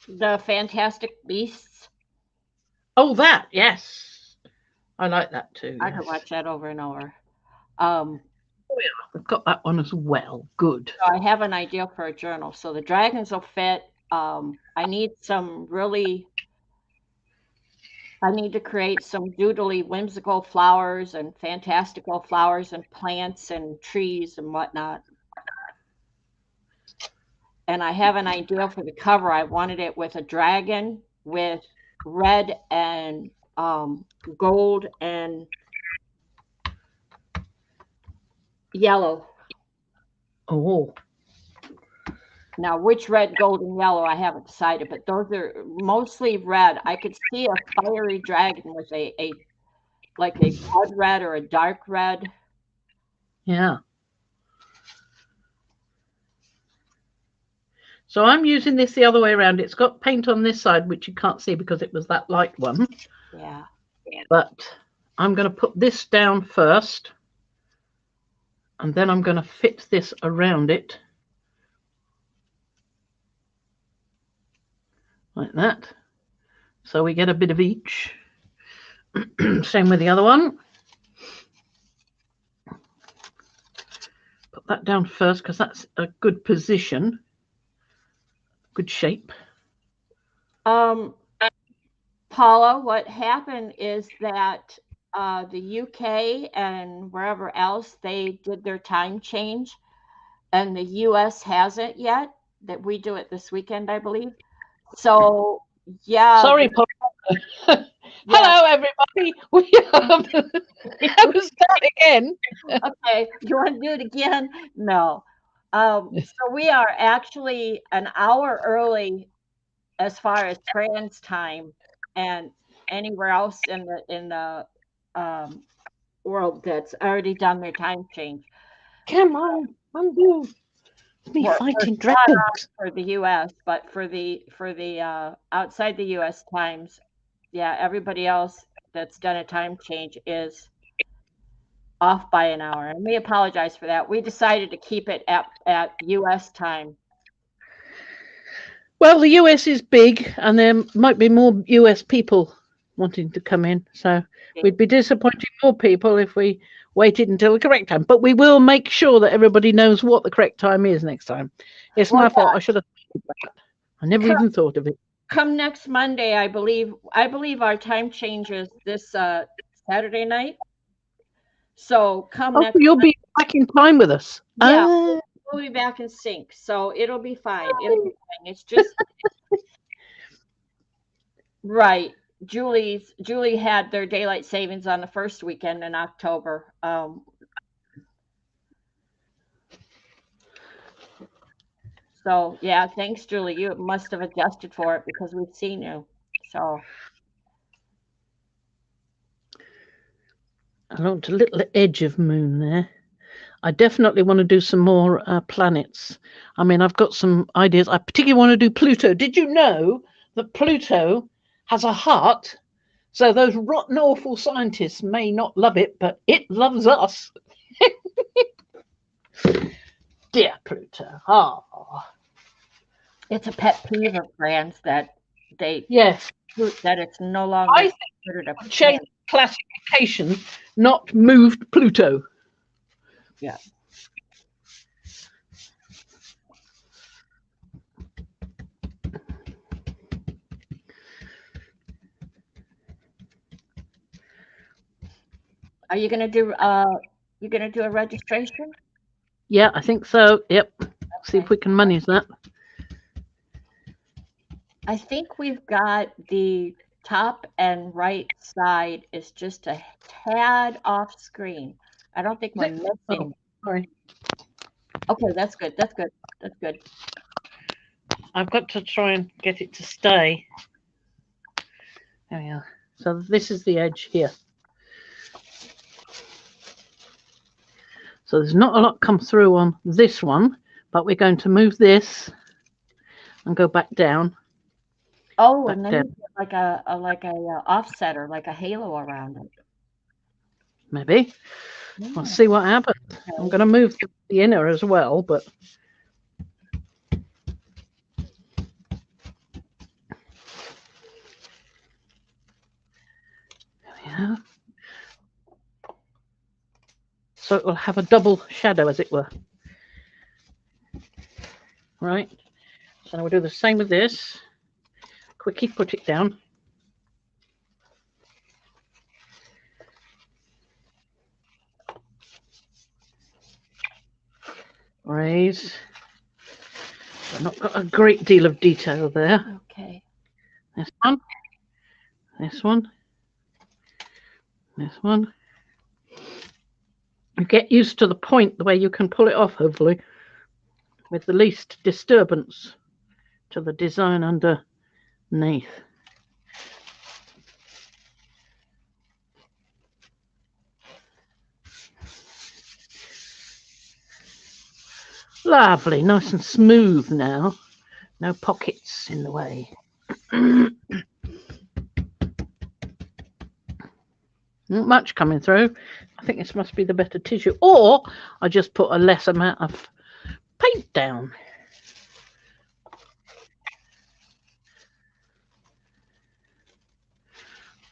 The Fantastic Beasts. Oh, that, yes. I like that too. I could watch that over and over. Oh, yeah, we've got that one as well. Good. So I have an idea for a journal. So the dragons will fit. I need to create some doodly, whimsical flowers and fantastical flowers and plants and trees and whatnot. And I have an idea for the cover. I wanted it with a dragon with red and gold and yellow. Oh. Now, which red, gold, and yellow, I haven't decided, but those are mostly red. I could see a fiery dragon with like a blood red or a dark red. Yeah. So I'm using this the other way around. It's got paint on this side, which you can't see because it was that light one. Yeah. But I'm going to put this down first. And then I'm going to fit this around it. Like that. So we get a bit of each. Same with the other one. Put that down first because that's a good position. Good shape. Paula, what happened is that the UK and wherever else, they did their time change, and the US hasn't yet. That we do it this weekend, I believe. So, yeah. Sorry, Paula. Hello, everybody. We have to start again. Okay, you want to do it again? No. So we are actually an hour early as far as France time and anywhere else in the world that's already done their time change. Come on, undo. Me fighting dragons for the U.S., but for the outside the U.S. times, yeah, everybody else that's done a time change is off by an hour, and we apologize for that. We decided to keep it at U.S. time. Well, the US is big, and there might be more US people wanting to come in, so we'd be disappointing more people if we waited until the correct time. But we will make sure that everybody knows what the correct time is next time. It's my fault. I should have thought of that. I never even thought of it. Come next Monday, I believe our time changes this Saturday night. So come next. You'll be back in time with us. Yeah, we'll be back in sync, so it'll be fine. It'll be fine. It's just right. Julie had their daylight savings on the first weekend in October. So yeah, thanks, Julie. You must have adjusted for it because we've seen you. So I want a little edge of moon there. I definitely want to do some more planets. I mean, I've got some ideas. I particularly want to do Pluto. Did you know that Pluto has a heart? So those rotten, awful scientists may not love it, but it loves us. Dear Pluto. Oh. It's a pet peeve of brands that they that it's no longer I think considered a change classification, not moved Pluto. Yeah. Are you gonna do a registration? Yeah, I think so. Yep. Okay. See if we can manage that. I think we've got the top and right side is just a tad off screen. I don't think we're missing. Oh, sorry. Okay, that's good. That's good. That's good. I've got to try and get it to stay. There we are. So this is the edge here. So there's not a lot come through on this one, but we're going to move this and go back down. Oh, and then you put like a offsetter, like a halo around it. Maybe. Yeah. We'll see what happens. Okay. I'm going to move the inner as well, but yeah. So it will have a double shadow, as it were. Right. So now we'll do the same with this. Quickly put it down. Raise. I've not got a great deal of detail there. Okay. This one. This one. This one. You get used to the point the way you can pull it off, hopefully, with the least disturbance to the design underneath. Lovely, nice and smooth now. No pockets in the way. Not much coming through. I think this must be the better tissue. Or I just put a less amount of paint down.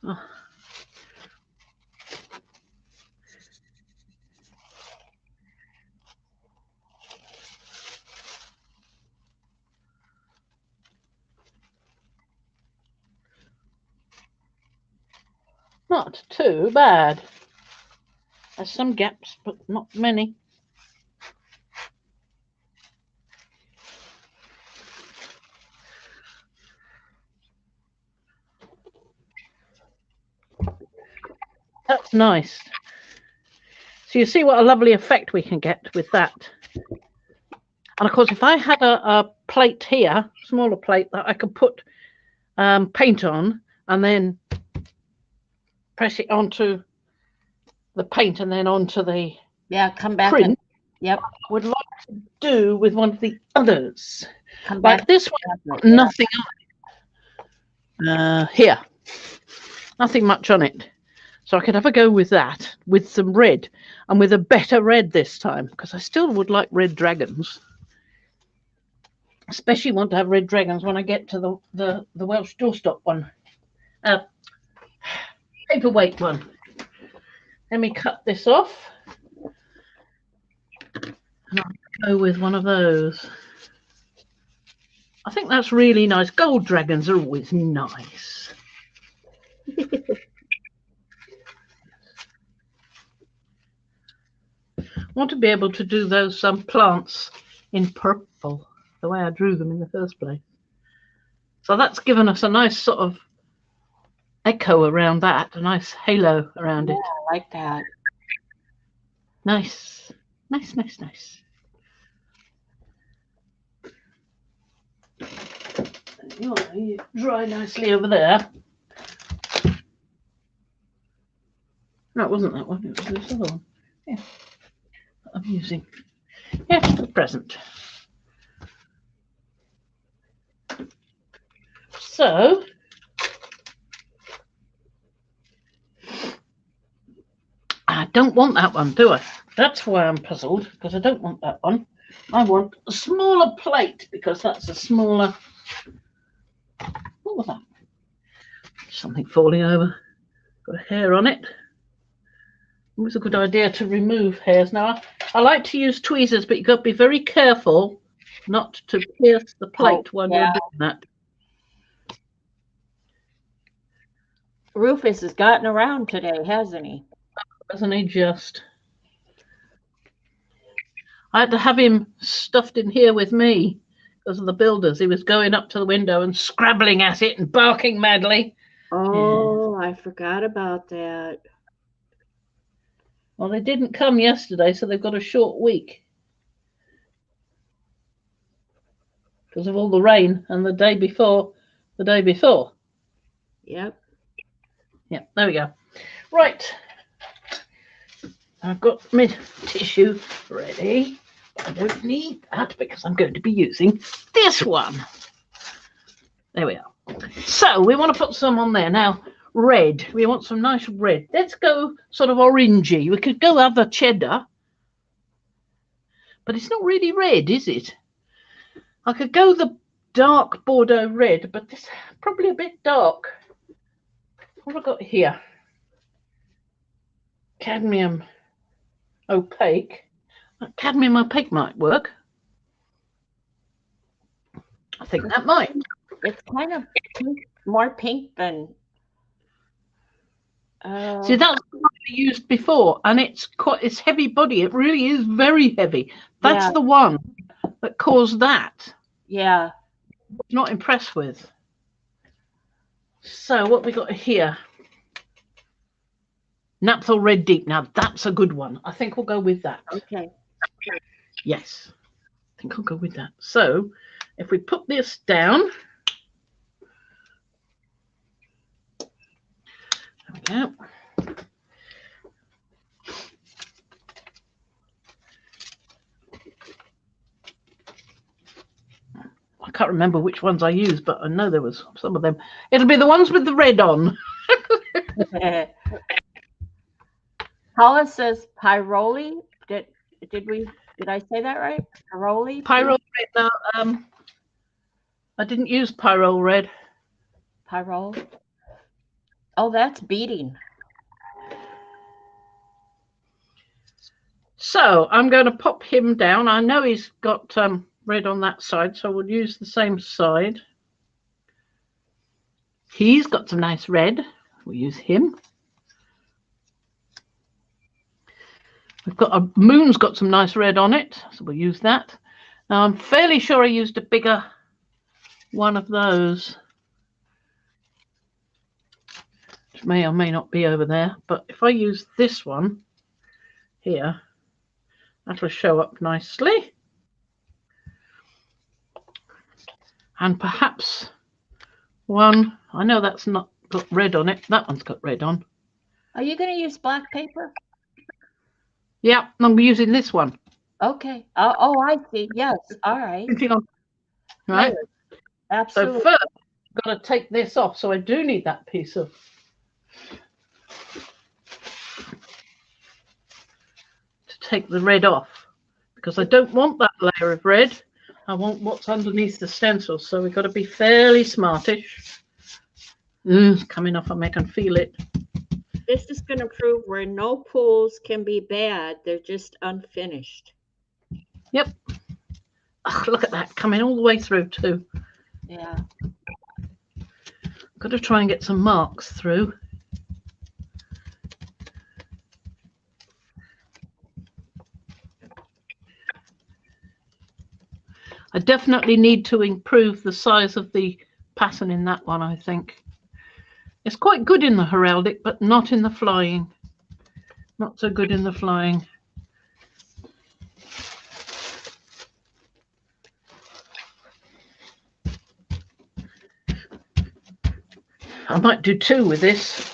Oh. Not too bad. There's some gaps, but not many. That's nice. So you see what a lovely effect we can get with that. And of course, if I had a plate here, smaller plate, that I could put paint on and then press it onto the paint and then onto the come back print. and yep. Would like to do with one of the others. Like this one, nothing on it. Here, nothing much on it. So I could have a go with that, with some red, and with a better red this time, because I still would like red dragons. Especially want to have red dragons when I get to the Welsh doorstop one. Paperweight one. Let me cut this off. And I'll go with one of those. I think that's really nice. Gold dragons are always nice. I want to be able to do those plants in purple, the way I drew them in the first place. So that's given us a nice sort of echo around that, a nice halo around it. I like that. Nice. Nice, nice, nice. You dry nicely over there. No, it wasn't that one, it was this other one. Yeah. I'm using. Yeah, for the present. So I don't want that one, do I? That's why I'm puzzled, because I don't want that one. I want a smaller plate because that's a smaller. What was that? Something falling over. Got a hair on it. It was a good idea to remove hairs. Now, I like to use tweezers, but you've got to be very careful not to pierce the plate while you're doing that. Rufus has gotten around today, hasn't he? Hasn't he just? I had to have him stuffed in here with me because of the builders. He was going up to the window and scrabbling at it and barking madly. Oh, yeah. I forgot about that. Well, they didn't come yesterday, so they've got a short week because of all the rain and the day before. Yep. Yeah, there we go. Right. I've got my tissue ready. I don't need that because I'm going to be using this one. There we are. So we want to put some on there. Now, red. We want some nice red. Let's go sort of orangey. We could go other cheddar. But it's not really red, is it? I could go the dark Bordeaux red, but this is probably a bit dark. What have I got here? Cadmium opaque. Cadmium opaque might work. I think that might. It's kind of pink, more pink than. See, that's what I used before, and it's heavy body. It really is very heavy. That's the one that caused that. Yeah. Not impressed with. So what we got here? Naphtha Red Deep. Now that's a good one. I think we'll go with that. Okay. Yes, I think I'll go with that. So if we put this down, there we go. I can't remember which ones I used, but I know there was some of them. It'll be the ones with the red on. Paula says pyroli. Did I say that right? Pyroli? Pyrol red. Now, I didn't use pyrol red. Pyrol. Oh, that's beating. So I'm going to pop him down. I know he's got red on that side, so we'll use the same side. He's got some nice red. We'll use him. We've got a moon's got some nice red on it, so we'll use that. Now I'm fairly sure I used a bigger one of those, which may or may not be over there. But if I use this one here, that'll show up nicely. And perhaps one, I know that's not got red on it. That one's got red on. Are you going to use black paper? Yeah, I'm using this one. Okay. Oh, I see. Yes. All right. Right. Absolutely. So first, I've got to take this off. So I do need that piece of. To take the red off, because I don't want that layer of red. I want what's underneath the stencil. So we've got to be fairly smartish. It's coming off. I can feel it. This is going to prove where no pools can be bad. They're just unfinished. Yep. Oh, look at that coming all the way through too. Yeah. Got to try and get some marks through. I definitely need to improve the size of the pattern in that one, I think. It's quite good in the heraldic, but not in the flying. Not so good in the flying. I might do two with this.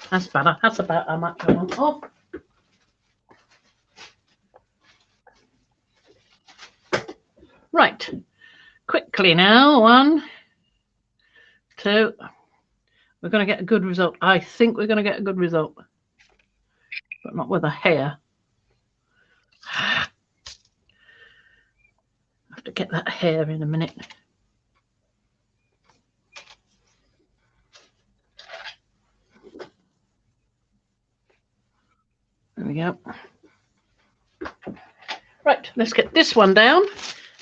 That's better. That's about how much I want off. Right. Quickly now. 1, 2. We're going to get a good result. I think we're going to get a good result. But not with a hair. I have to get that hair in a minute. There we go. Right, let's get this one down.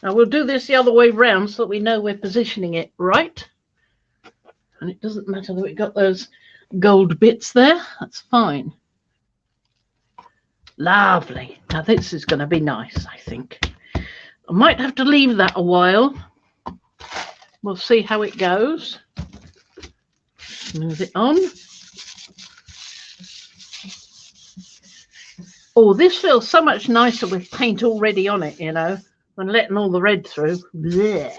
Now we'll do this the other way round so that we know we're positioning it right. And it doesn't matter that we've got those gold bits there. That's fine. Lovely. Now this is going to be nice, I think. I might have to leave that a while. We'll see how it goes. Move it on. Oh, this feels so much nicer with paint already on it, you know, than letting all the red through. Blech.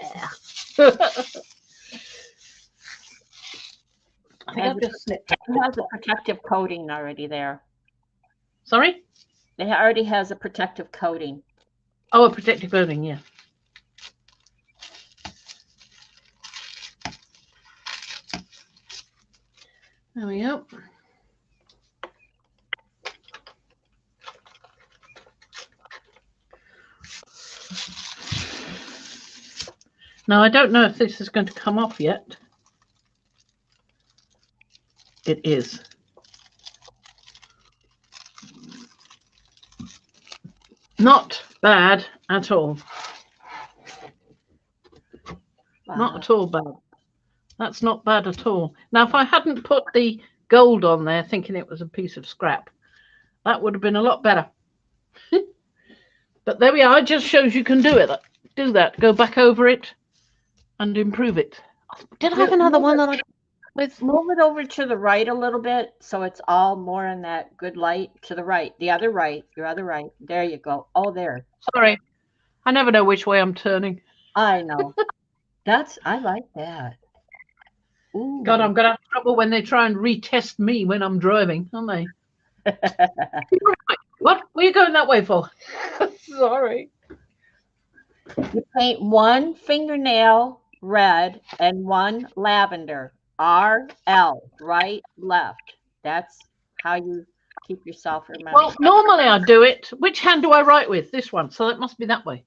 I think I've just snipped. It has a protective coating already there. Sorry? It already has a protective coating. Oh, a protective coating, yeah. There we go. Now, I don't know if this is going to come off yet. It is. Not bad at all. Wow. Not at all bad. That's not bad at all. Now, if I hadn't put the gold on there thinking it was a piece of scrap, that would have been a lot better. But there we are. It just shows you can do it. Do that. Go back over it and improve it. Did I have another one that I... Move it over to the right a little bit so it's all more in that good light. To the right. The other right. Your other right. There you go. Oh, there. Sorry. I never know which way I'm turning. I know. I like that. Ooh. God, I'm going to have trouble when they try and retest me when I'm driving, aren't they? What? What are you going that way for? Sorry. You paint one fingernail red and one lavender. RL, right, left. That's how you keep yourself remembered. Well, normally I do it. Which hand do I write with? This one. So it must be that way.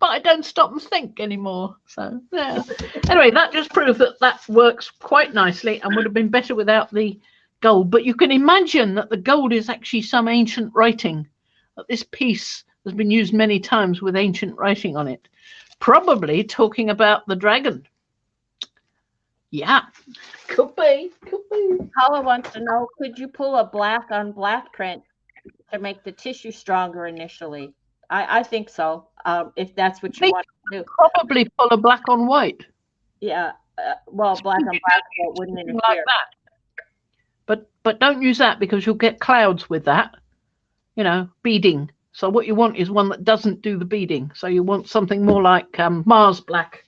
But I don't stop and think anymore. So, yeah. Anyway, that just proves that that works quite nicely and would have been better without the gold. But you can imagine that the gold is actually some ancient writing. That this piece has been used many times with ancient writing on it. Probably talking about the dragon. Yeah, could be. Paula wants to know, could you pull a black on black print to make the tissue stronger initially? I think so, if that's what you want to do. Probably pull a black on white. Yeah, well, black on black wouldn't interfere. Like that. But don't use that because you'll get clouds with that, you know, beading. So what you want is one that doesn't do the beading. So you want something more like Mars black.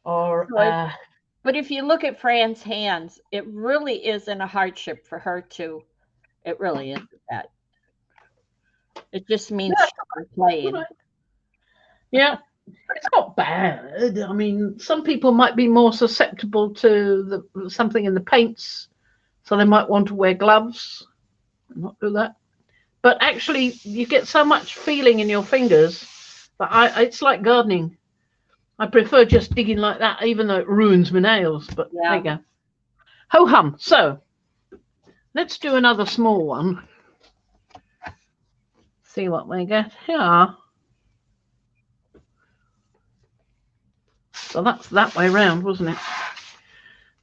Or... But if you look at Fran's hands, it really isn't a hardship for her to. It really isn't that. It just means playing. Yeah, it's not bad. I mean, some people might be more susceptible to something in the paints, so they might want to wear gloves and not do that. But actually, you get so much feeling in your fingers that it's like gardening. I prefer just digging like that, even though it ruins my nails. But yeah. There you go. Ho hum. So let's do another small one. See what we get here. So that's that way round, wasn't it?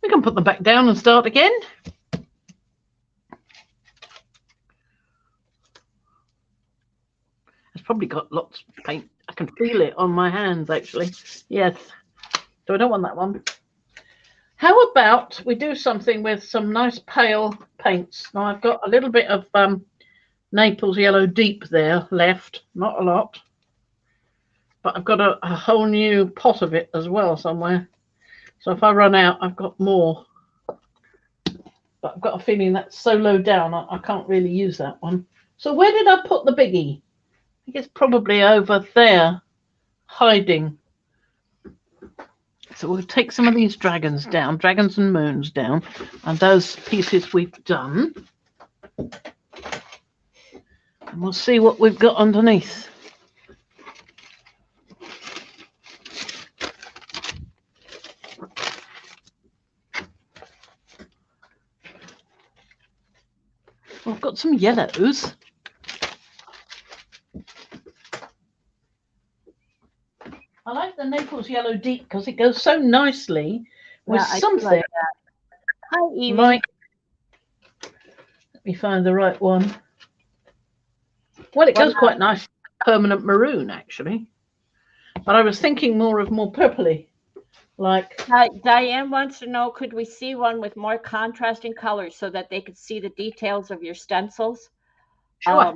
We can put them back down and start again. It's probably got lots of paint. I can feel it on my hands, actually. Yes. So I don't want that one. How about we do something with some nice pale paints? Now I've got a little bit of Naples yellow deep there left. Not a lot. But I've got a whole new pot of it as well somewhere. So if I run out, I've got more. but I've got a feeling that's so low down I can't really use that one. So where did I put the biggie? I think it's probably over there, hiding. So we'll take some of these dragons down, dragons and moons down, and those pieces we've done. And we'll see what we've got underneath. I've got some yellows. I like the Naples yellow deep because it goes so nicely with something like that. Hi, Evie. Like, let me find the right one. Well, it goes quite nice, permanent maroon actually. But I was thinking more purpley. Like Diane wants to know, could we see one with more contrasting colors so that they could see the details of your stencils? Sure.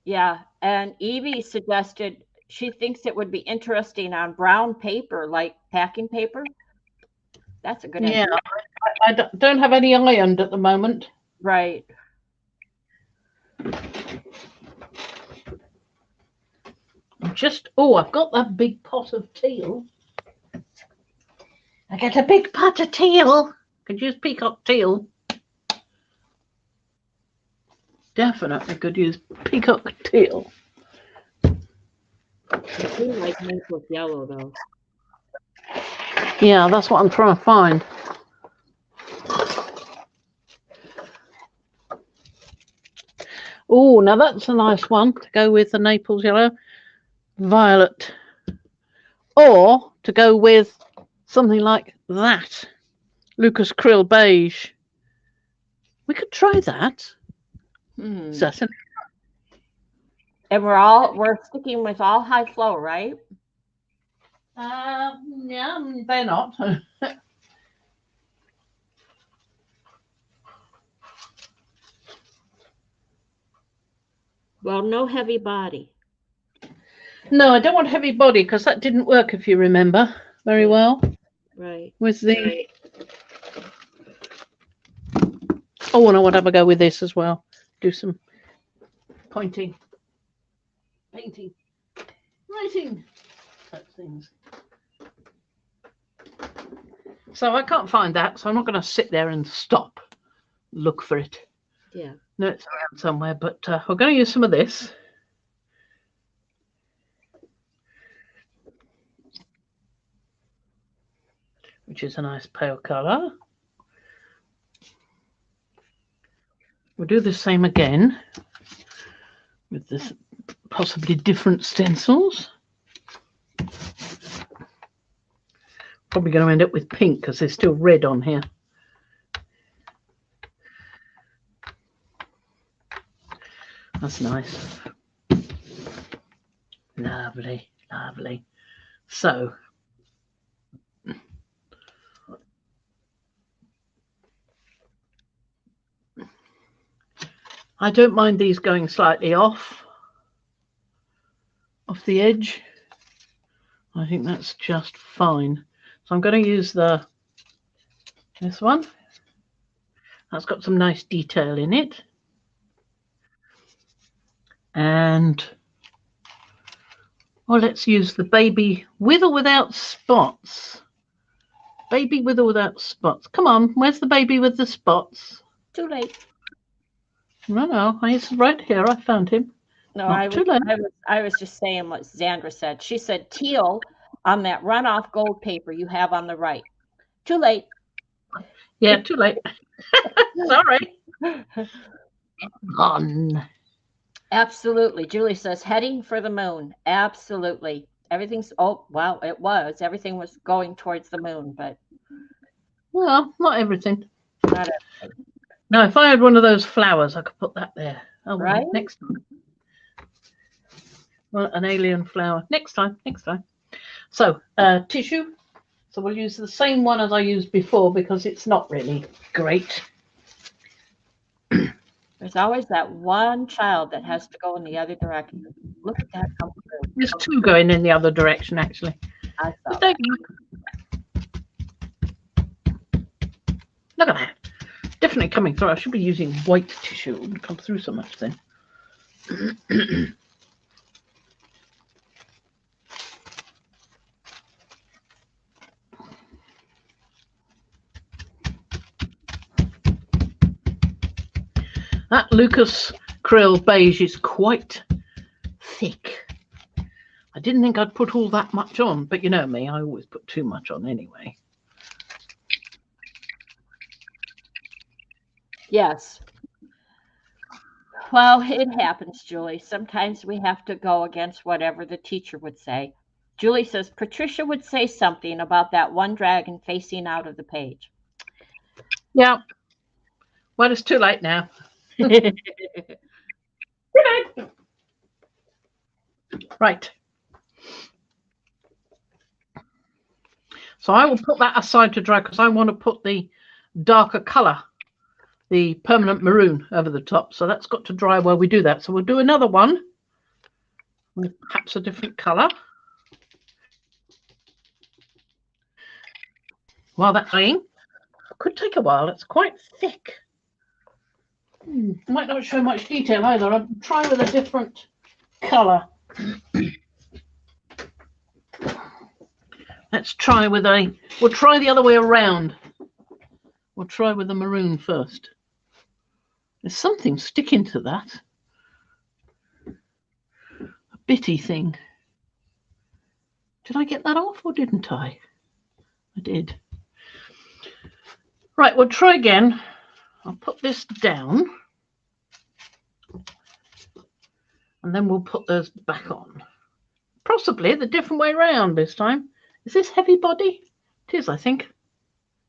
Yeah, and Evie suggested she thinks it would be interesting on brown paper, like packing paper. That's a good idea. I don't have any ironed at the moment. Right. I've got that big pot of teal. I get a big pot of teal. Could use peacock teal. Definitely could use peacock teal. I do like Naples yellow though. Yeah, that's what I'm trying to find. Oh, now that's a nice one to go with the Naples yellow. Violet. Or to go with something like that. Lucas Krill beige. We could try that. Certainly. And we're sticking with all high flow, right? Yeah, they're not. Well, no heavy body. No, I don't want heavy body because that didn't work, if you remember very well. Right. With the oh, and I want to have a go with this as well. Do some pointing, painting, writing type things. So I can't find that, so I'm not going to sit there and stop, look for it. Yeah. No, it's around somewhere, but we're going to use some of this. Which is a nice pale colour. We'll do the same again with this possibly different stencils. Probably going to end up with pink because there's still red on here. That's nice. Lovely, lovely. So I don't mind these going slightly off the edge. I think that's just fine. So I'm going to use this one. That's got some nice detail in it. And let's use the baby with or without spots. Baby with or without spots. Come on, where's the baby with the spots? Too late. No, he's right here. I found him. No, I was just saying what Xandra said. She said teal on that runoff gold paper you have on the right. Too late. Yeah, too late. Sorry. On. Absolutely. Julie says heading for the moon. Absolutely. Everything's everything was going towards the moon, but well, not everything. Not everything. No, if I had one of those flowers, I could put that there. Oh, right. Next time. Well, an alien flower. Next time. So, tissue. So we'll use the same one as I used before because it's not really great. There's always that one child that has to go in the other direction. Look at that come through. There's two going in the other direction, actually. I saw Look at that. definitely coming through. I should be using white tissue. It wouldn't come through so much then. That Lucas Krill beige is quite thick. I didn't think I'd put all that much on, but you know me, I always put too much on anyway. Yes. Well, it happens, Julie. Sometimes we have to go against whatever the teacher would say. Julie says Patricia would say something about that one dragon facing out of the page. Yeah. Well, it's too late now. Right. So I will put that aside to dry because I want to put the darker colour, the permanent maroon, over the top. So that's got to dry while we do that. So we'll do another one with perhaps a different colour. While that's drying, it could take a while. It's quite thick. Might not show much detail either. I'll try with a different colour. Let's try with we'll try the other way around. We'll try with the maroon first. There's something sticking to that. A bitty thing. Did I get that off or didn't I? I did. Right, we'll try again. I'll put this down. And then we'll put those back on. Possibly the different way around this time. Is this heavy body? It is, I think.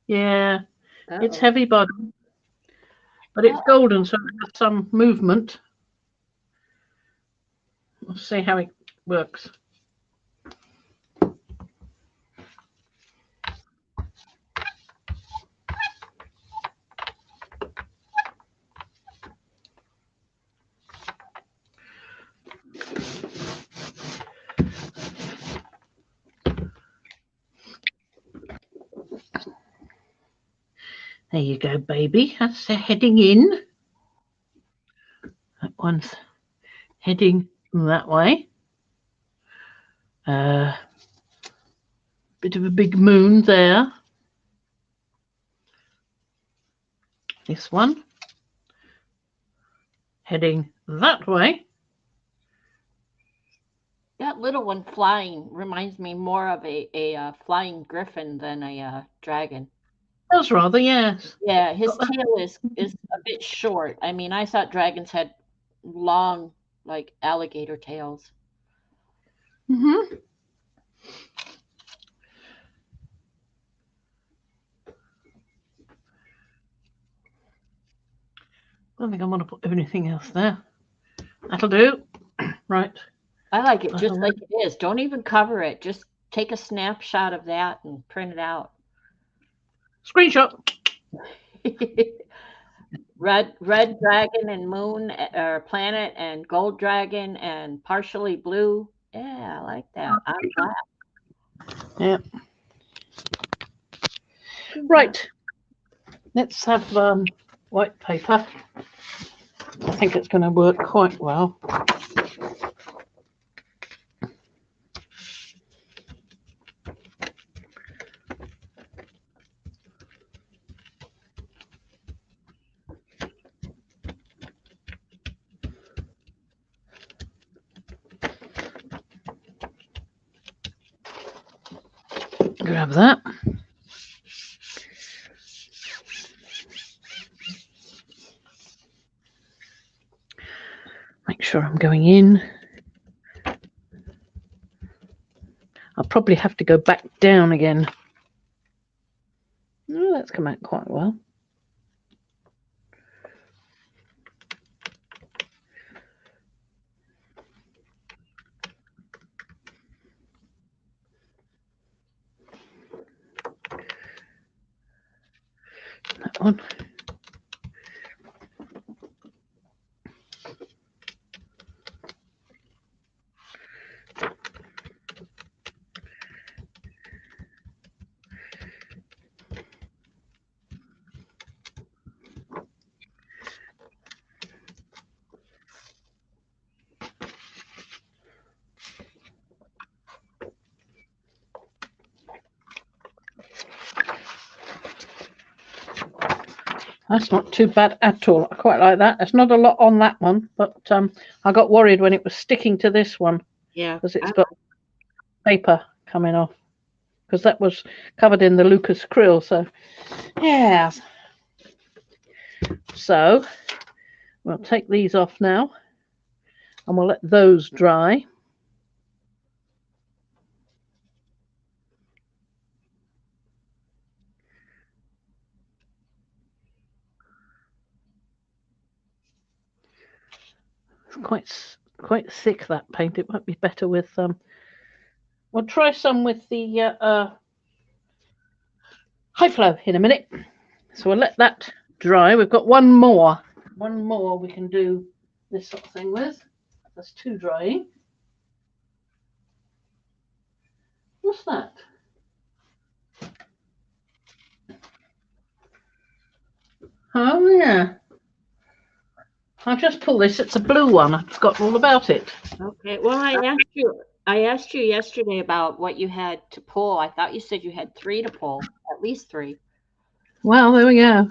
Yeah, it's heavy body. But it's golden, so it has some movement. We'll see how it works. There you go, baby. That's heading in. That one's heading that way. Bit of a big moon there. This one heading that way. That little one flying reminds me more of a flying griffin than a dragon. Does rather, yes. Yeah, his tail is a bit short. I mean, I thought dragons had long, like alligator tails. Mm-hmm. I don't think I want to put anything else there. That'll do. Right. I like it just like it is. Don't even cover it. Just take a snapshot of that and print it out. Screenshot. red dragon and moon or planet and gold dragon and partially blue. Yeah, I like that. I'm glad. Yeah. Right. Let's have white paper. I think it's going to work quite well. Grab that. Make sure I'm going in. I'll probably have to go back down again. Oh, that's come out quite well. That one. That's not too bad at all. I quite like that. There's not a lot on that one, but I got worried when it was sticking to this one. Yeah. Because it's got paper coming off. Because that was covered in the Lucas krill. So, yeah. So, we'll take these off now. And we'll let those dry. It's quite thick, that paint. It might be better with we'll try some with the high flow in a minute. So we'll let that dry. We've got one more we can do this sort of thing with. There's two drying. What's that? Oh yeah, I'll just pull this. It's a blue one. I've forgotten all about it. Okay. Well, I asked you yesterday about what you had to pull. I thought you said you had 3 to pull, at least 3. Well, there we go.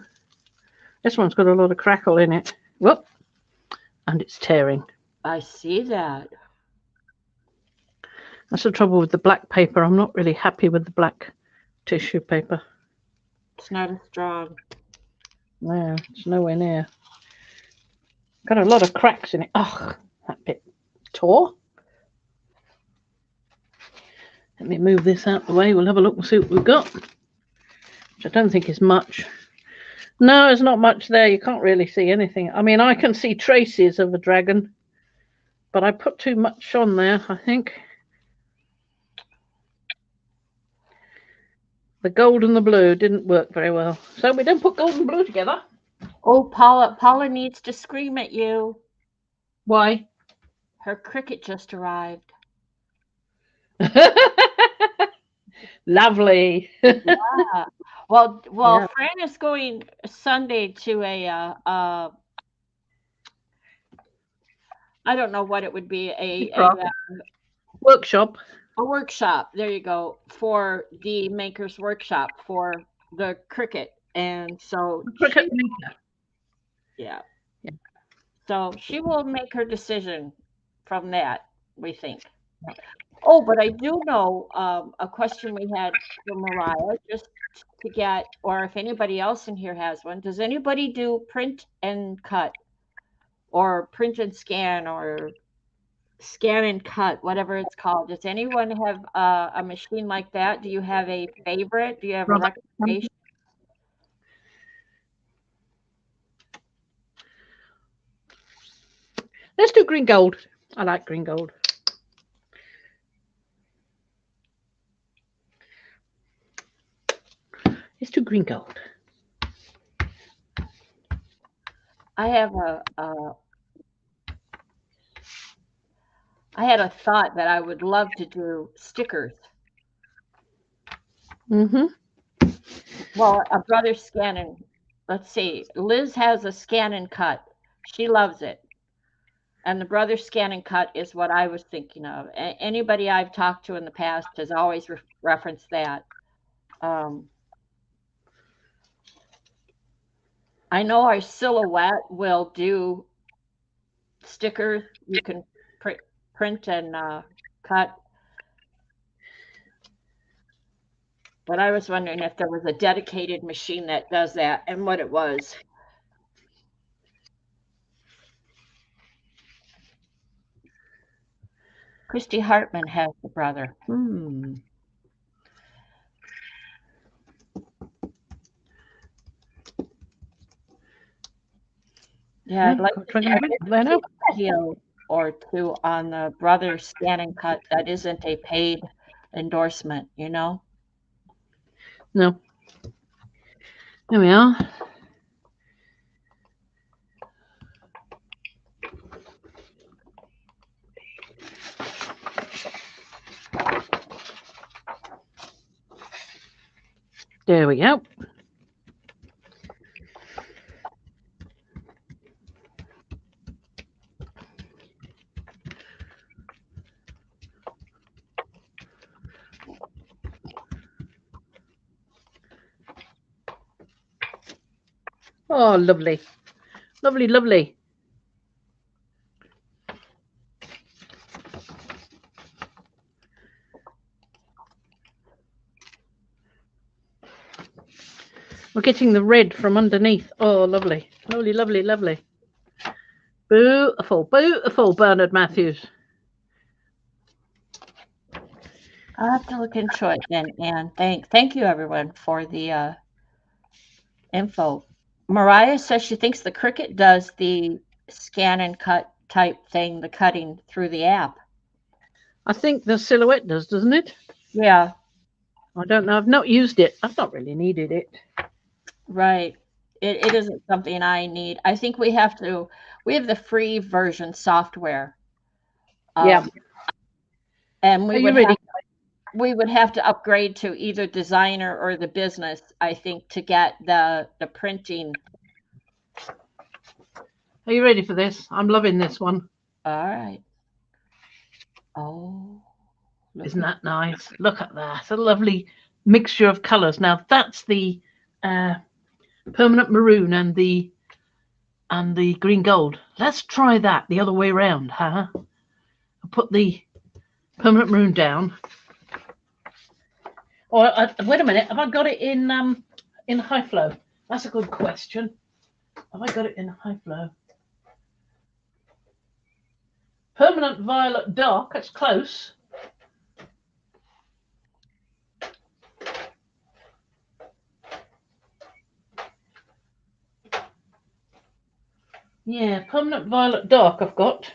This one's got a lot of crackle in it. Whoop. And it's tearing. I see that. That's the trouble with the black paper. I'm not really happy with the black tissue paper. It's not as strong. No, it's nowhere near. Got a lot of cracks in it. Oh, that bit tore. Let me move this out the way. We'll have a look and see what we've got. Which I don't think is much. No, there's not much there. You can't really see anything. I mean, I can see traces of a dragon, but I put too much on there, I think. The gold and the blue didn't work very well. So we don't put gold and blue together. Oh, Paula needs to scream at you. Why? Her cricket just arrived. Lovely. Yeah. Well, Yeah. Fran is going Sunday to a I don't know what it would be, a Workshop. A workshop. There you go, for the Makers Workshop for the cricket, and so Cricket she, maker. yeah. Yeah. So she will make her decision from that, we think. Oh, but I do know a question we had for Mariah, just to get, or if anybody else in here has one. Does anybody do print and cut, or print and scan, or scan and cut, whatever it's called? Does anyone have a machine like that? Do you have a favorite? Do you have a recommendation? Let's do green gold. I like green gold. Let's do green gold. I have I had a thought that I would love to do stickers. Mm-hmm. Well, a brother scan and, let's see, Liz has a scan and cut. She loves it. And the brother scan and cut is what I was thinking of. Anybody I've talked to in the past has always referenced that. I know our Silhouette will do stickers. You can print and cut. But I was wondering if there was a dedicated machine that does that and what it was. Christy Hartman has the brother. Yeah, I'd like to see a video or two on the brother scan and cut. That isn't a paid endorsement, you know? No. There we are. There we go. Oh, lovely. Lovely, lovely. We're getting the red from underneath. Oh, lovely. Lovely, lovely, lovely. Beautiful, beautiful, Bernard Matthews. I'll have to look into it then, and thank you everyone for the info. Mariah says she thinks the Cricut does the scan and cut type thing, the cutting through the app. I think the Silhouette does, doesn't it? Yeah. I don't know. I've not used it. I've not really needed it. Right. It isn't something I need. I think we have the free version software. Yeah. And we Are you ready? we would have to upgrade to either designer or the business, I think, to get the printing. Are you ready for this? I'm loving this one. All right. Oh. Isn't that nice? Look at that. It's a lovely mixture of colours. Now that's the permanent maroon and the green gold. Let's try that the other way around, huh? I'll put the permanent maroon down. Or wait a minute, have I got it in high flow? That's a good question. Have I got it in high flow? Permanent violet dark, that's close. Yeah, permanent violet dark I've got.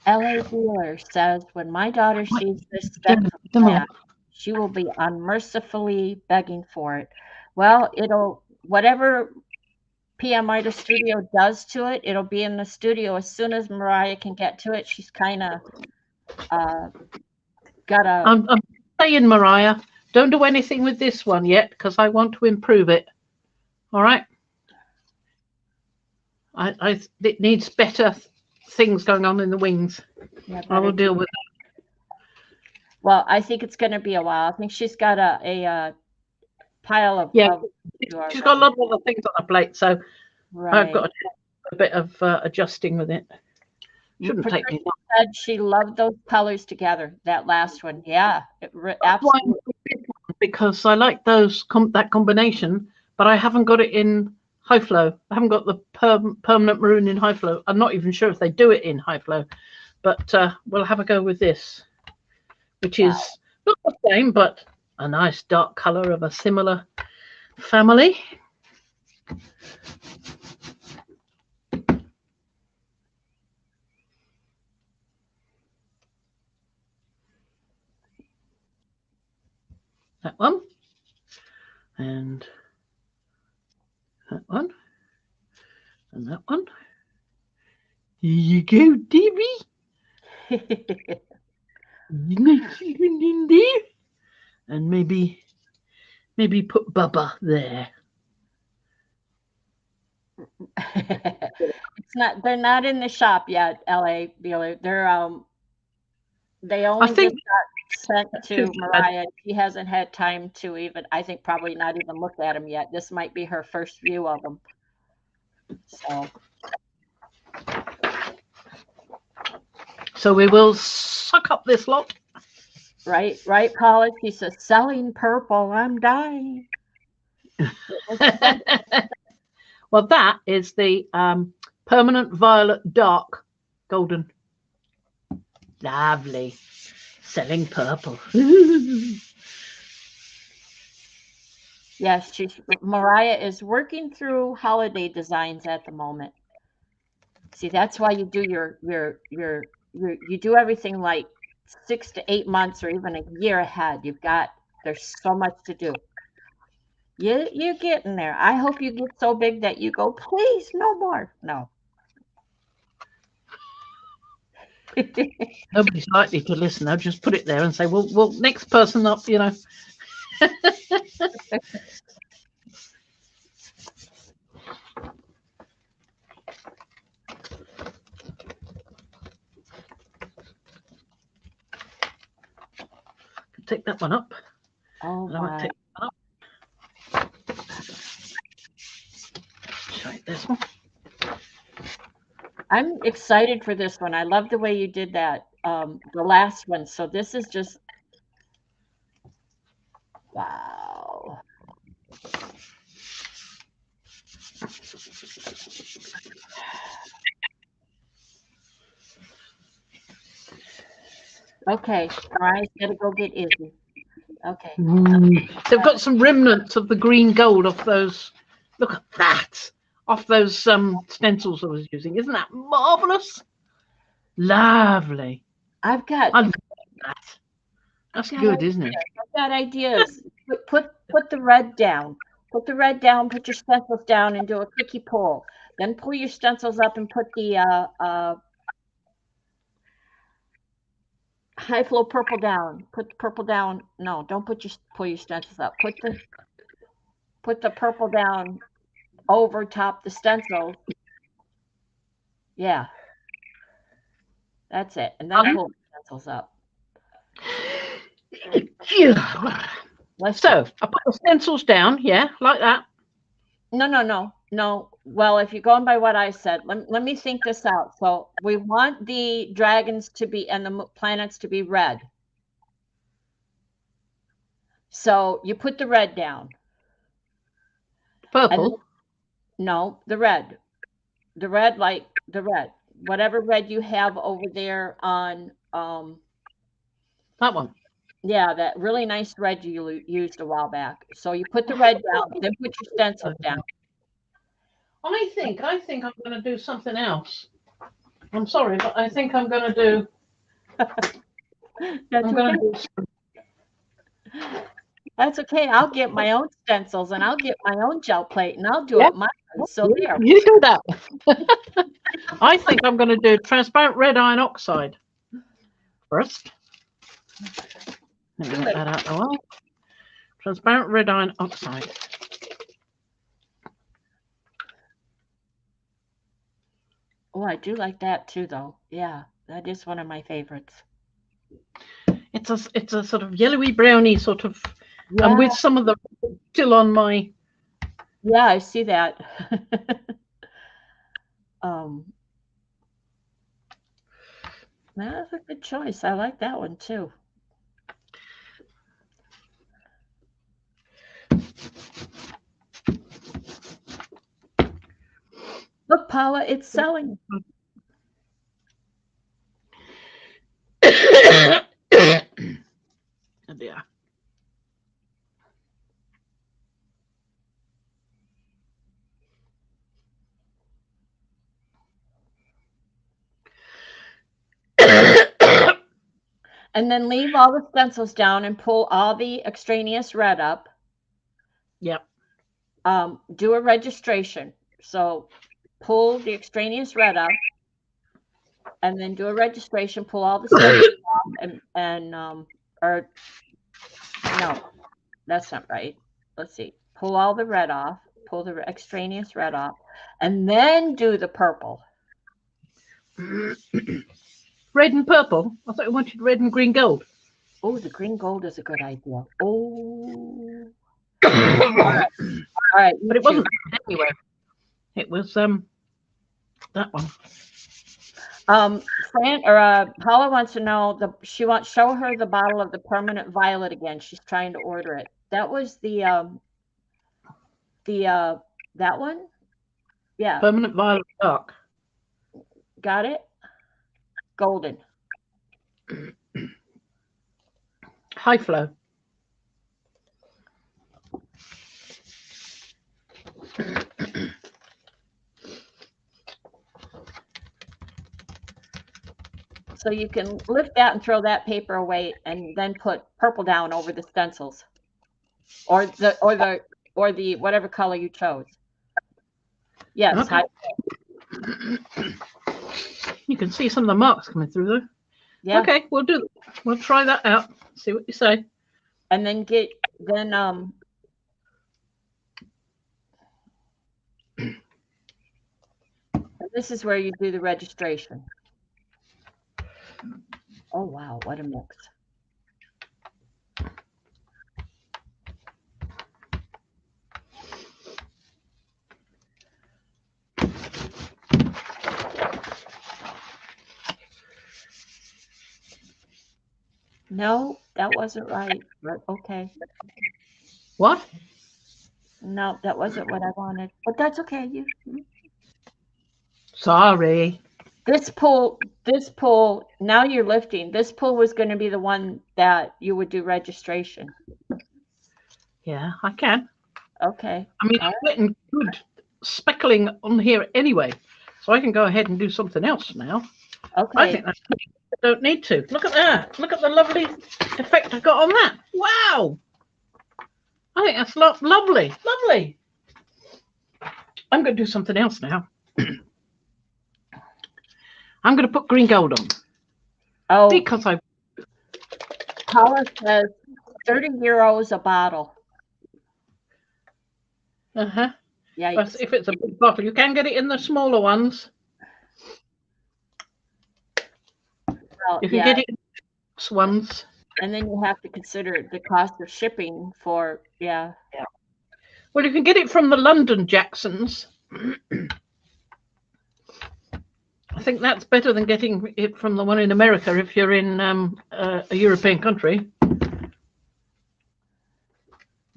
LA Dealer says, when my daughter sees this speck of black, she will be unmercifully begging for it. Well, whatever PM Artist Studio does to it, it'll be in the studio as soon as Mariah can get to it. She's kind of got a... I'm saying, Mariah, don't do anything with this one yet because I want to improve it. All right? It needs better things going on in the wings. Yeah, I will deal with that. Well, I think it's going to be a while. I think she's got a pile of... Yeah, she's got a lot of other things on her plate, so I've got to do a bit of adjusting with it. Shouldn't take me long. Said she loved those colors together, that last one. Yeah, absolutely. Because I like that combination, but I haven't got it in high flow. I haven't got the permanent maroon in high flow. I'm not even sure if they do it in high flow, but we'll have a go with this, which is not the same, but a nice dark color of a similar family. That one, and that one, and that one. Here you go, Debbie. Nice even in there, and maybe put Bubba there. It's not. They're not in the shop yet, LA Dealer. They only just got sent to Mariah. She hasn't had time to even, I think, probably not even look at them yet. This might be her first view of them. So we will suck up this lot. Right, Paula? She says, selling purple, I'm dying. Well, that is the permanent violet dark golden. Lovely. Selling purple. Yes, Mariah is working through holiday designs at the moment. See, that's why you do you do everything like 6 to 8 months or even a year ahead. There's so much to do. You're getting there. I hope you get so big that you go, please, no more. No. Nobody's likely to listen. I'll just put it there and say, well, next person up, you know. Take that one up. Oh, I want to take that one up. I'm excited for this one. I love the way you did that, the last one. So this is just, wow. Okay, Mariah's got to go get Izzy. Okay. They've got some remnants of the green gold off those. Look at that. Off those stencils I was using. Isn't that marvelous? Lovely. I love that. That's good, isn't it? I've got ideas. Put the red down. Put the red down. Put your stencils down and do a quickie pull. Then pull your stencils up and put the high flow purple down. Put the purple down. No, don't pull your stencils up. Put the purple down over top the stencil. Yeah. That's it. And then pull the stencils up. So I put the stencils down, yeah, like that. No. Well, if you're going by what I said, let me think this out. So we want the dragons to be and the planets to be red. So you put the red down. Purple? No, the red. The red, like the red. Whatever red you have over there on that one. Yeah, that really nice red you used a while back. So you put the red down, then put your stencil down. I think I'm going to do something else. I'm sorry, but I think I'm going to do. That's okay. I'll get my own stencils and I'll get my own gel plate and I'll do it my way. So there. You do that. I think I'm going to do transparent red iron oxide first. Let me get that out the way. Transparent red iron oxide. Oh, I do like that too, though. Yeah, that is one of my favorites. It's a sort of yellowy browny sort of, and with some of the still on my. Yeah, I see that. That's a good choice. I like that one too. Look, Paula, it's selling. Yeah. And then leave all the stencils down and pull all the extraneous red up. Yep. Do a registration. So pull the extraneous red up and then do a registration, pull all the stencils off or no, that's not right. Let's see. Pull all the red off, pull the extraneous red off, and then do the purple. Red and purple? I thought you wanted red and green gold. Oh, the green gold is a good idea. Oh. All right. But it wasn't anyway. It was that one. Paula wants to know show her the bottle of the permanent violet again. She's trying to order it. That was that one? Yeah. Permanent violet dark. Got it? Golden. High flow. So you can lift that and throw that paper away and then put purple down over the stencils. Or the whatever color you chose. Yes. Okay. You can see some of the marks coming through though. Yeah. Okay, we'll try that out. See what you say. And then this is where you do the registration. Oh wow, what a mix. No, that wasn't right. But okay. What? No, that wasn't what I wanted. But that's okay. Sorry. This pull, now you're lifting. This pull was going to be the one that you would do registration. Yeah, I can. Okay. I mean, I'm getting good speckling on here anyway, so I can go ahead and do something else now. Okay. I think that's pretty. I don't need to. Look at that. Look at the lovely effect I got on that. Wow. I think that's lovely. Lovely. I'm going to do something else now. I'm going to put green gold on. Oh, Because I... Paula says 30 euros a bottle. Uh-huh. Yeah. But if it's a big bottle, you can get it in the smaller ones. Well, You can get it in the ones. And then you have to consider the cost of shipping for, yeah. Well, you can get it from the London Jacksons. I think that's better than getting it from the one in America if you're in a European country.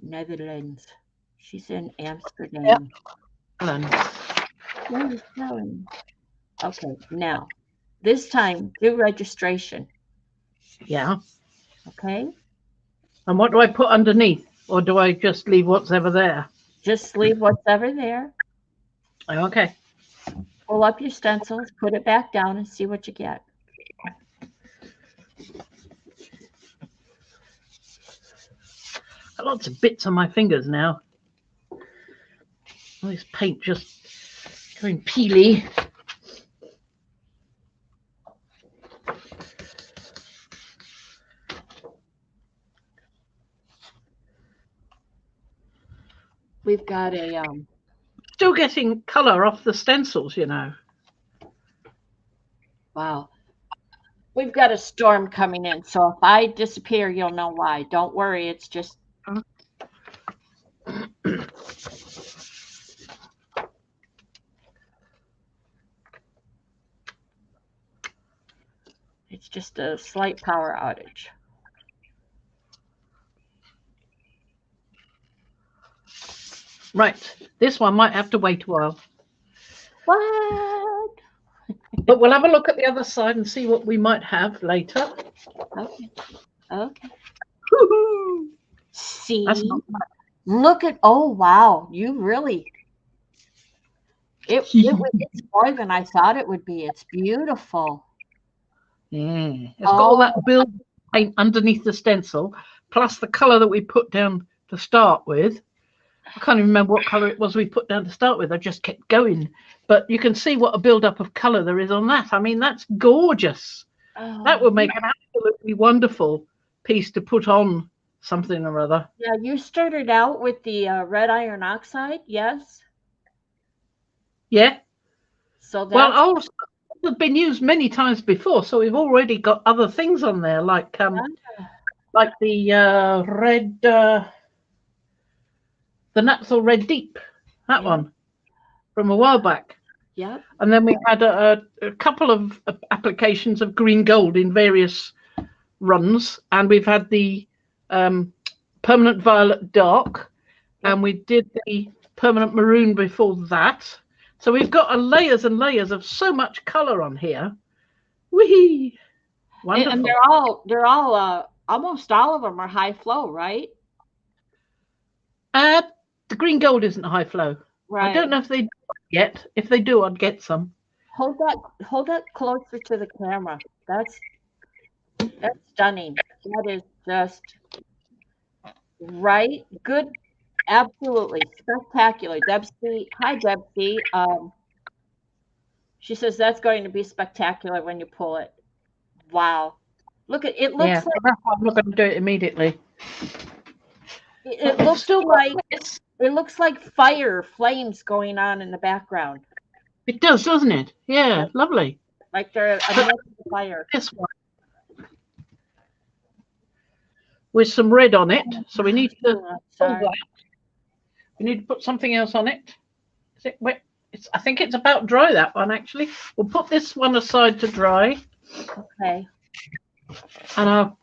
Netherlands. She's in Amsterdam. Yep. Okay, now, this time, do registration. Yeah. Okay? And what do I put underneath? Or do I just leave what's ever there? Just leave what's ever there. Okay. Pull up your stencils, put it back down, and see what you get. Got lots of bits on my fingers now. All this paint just going peely. We've got a Still getting colour off the stencils, you know. Wow. We've got a storm coming in, so if I disappear, you'll know why. Don't worry, it's just... It's just a slight power outage. Right. This one might have to wait a while. What? But we'll have a look at the other side and see what we might have later. Okay. Okay. Woo-hoo! See? That's not bad. Look at, oh, wow. You really, it's more than I thought it would be. It's beautiful. Yeah. It's got all that build paint underneath the stencil, plus the colour that we put down to start with. I can't even remember what colour it was we put down to start with. I just kept going. But you can see what a build-up of colour there is on that. I mean, that's gorgeous. Oh, That would make an absolutely wonderful piece to put on something or other. yeah, you started out with the red iron oxide, yes? Yeah. So that's... Well, also, it's been used many times before, so we've already got other things on there, like the red, the Napthal Red Deep, that one from a while back. Yep. And then we had a couple of applications of green gold in various runs, and we've had the permanent violet dark, and we did the permanent maroon before that. So we've got layers and layers of so much color on here. Whee! Wonderful. And they're all almost all of them are high flow, right? The green gold isn't high flow. Right. I don't know if they do yet. If they do, I'd get some. Hold that closer to the camera. That's stunning. That is just right. Good. Absolutely spectacular. Debsy, hi Debsy. She says that's going to be spectacular when you pull it. Wow. Look at it. Looks like I'm not going to do it immediately. It looks like fire, flames going on in the background. It does, doesn't it? Yeah, lovely. Like they're a fire. This one with some red on it, so we need to we need to put something else on it. Is it wet? I think it's about dry, that one actually. We'll put this one aside to dry. Okay. And I'll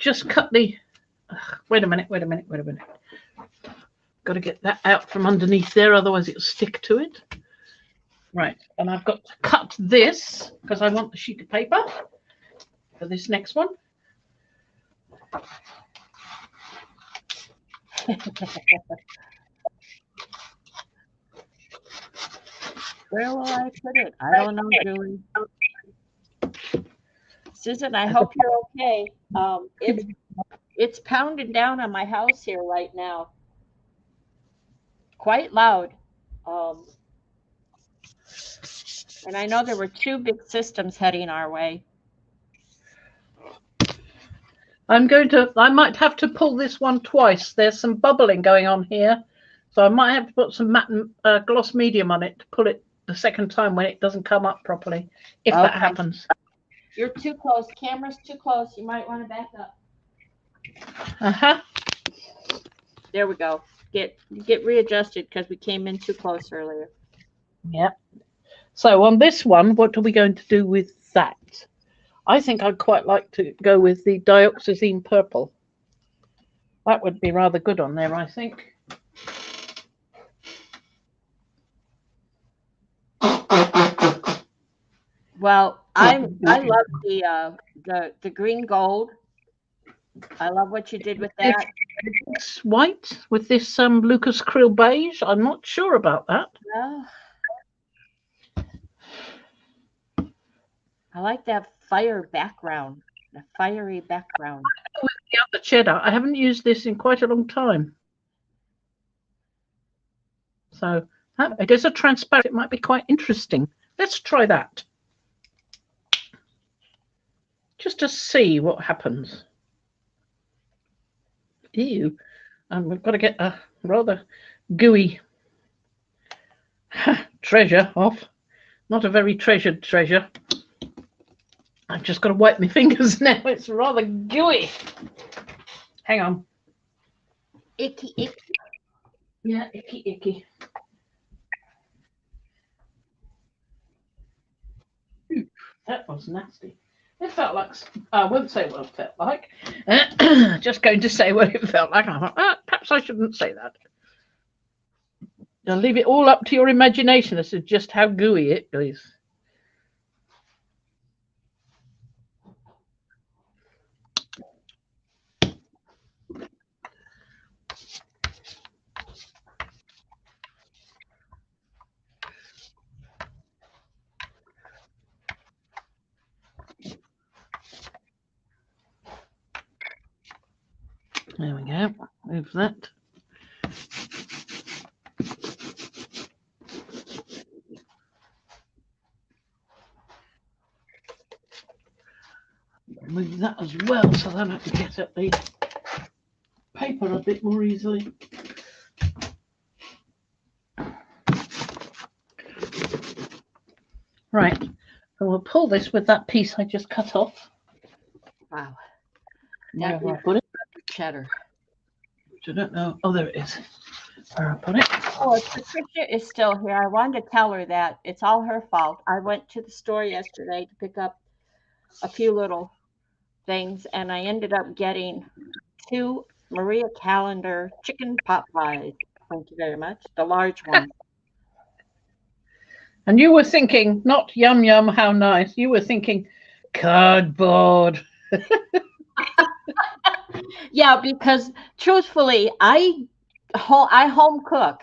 just cut the... wait a minute. Got to get that out from underneath there, otherwise it'll stick to it. Right, and I've got to cut this because I want the sheet of paper for this next one. Where will I put it? I don't know, Julie. Susan, I hope you're okay. It's pounding down on my house here right now. Quite loud. And I know there were 2 big systems heading our way. I might have to pull this one twice. There's some bubbling going on here. So I might have to put some matte gloss medium on it to pull it the second time when it doesn't come up properly, if that happens. You're too close. Camera's too close. You might want to back up. Uh-huh. There we go. Get readjusted because we came in too close earlier. Yep. So on this one, what are we going to do with that? I think I'd quite like to go with the dioxazine purple. That would be rather good on there, I think. Well, I love the green gold. I love what you did with that. It's white with this Lucas Krill beige. I'm not sure about that. No. I like that fire background, the fiery background. With the other cheddar, I haven't used this in quite a long time. So it is a transparent. It might be quite interesting. Let's try that. Just to see what happens. Ew. And we've got to get a rather gooey treasure off. Not a very treasured treasure. I've just got to wipe my fingers now. It's rather gooey. Hang on. Icky, icky. Yeah, icky, icky. Ooh, that was nasty. It felt like, I won't say what it felt like. Just going to say what it felt like. I thought, perhaps I shouldn't say that. I'll leave it all up to your imagination as to just how gooey it is. There we go. Move that. Move that as well, so then I can get at the paper a bit more easily. Right, so we'll pull this with that piece I just cut off. Wow. Where have I put it? Cheddar. I don't know. Oh, there it is. Where I put it? Oh, Patricia is still here. I wanted to tell her that it's all her fault. I went to the store yesterday to pick up a few little things, and I ended up getting 2 Maria Calendar chicken pot pies. Thank you very much. The large one. And you were thinking, not yum yum, how nice. You were thinking cardboard. Yeah, because truthfully, I home cook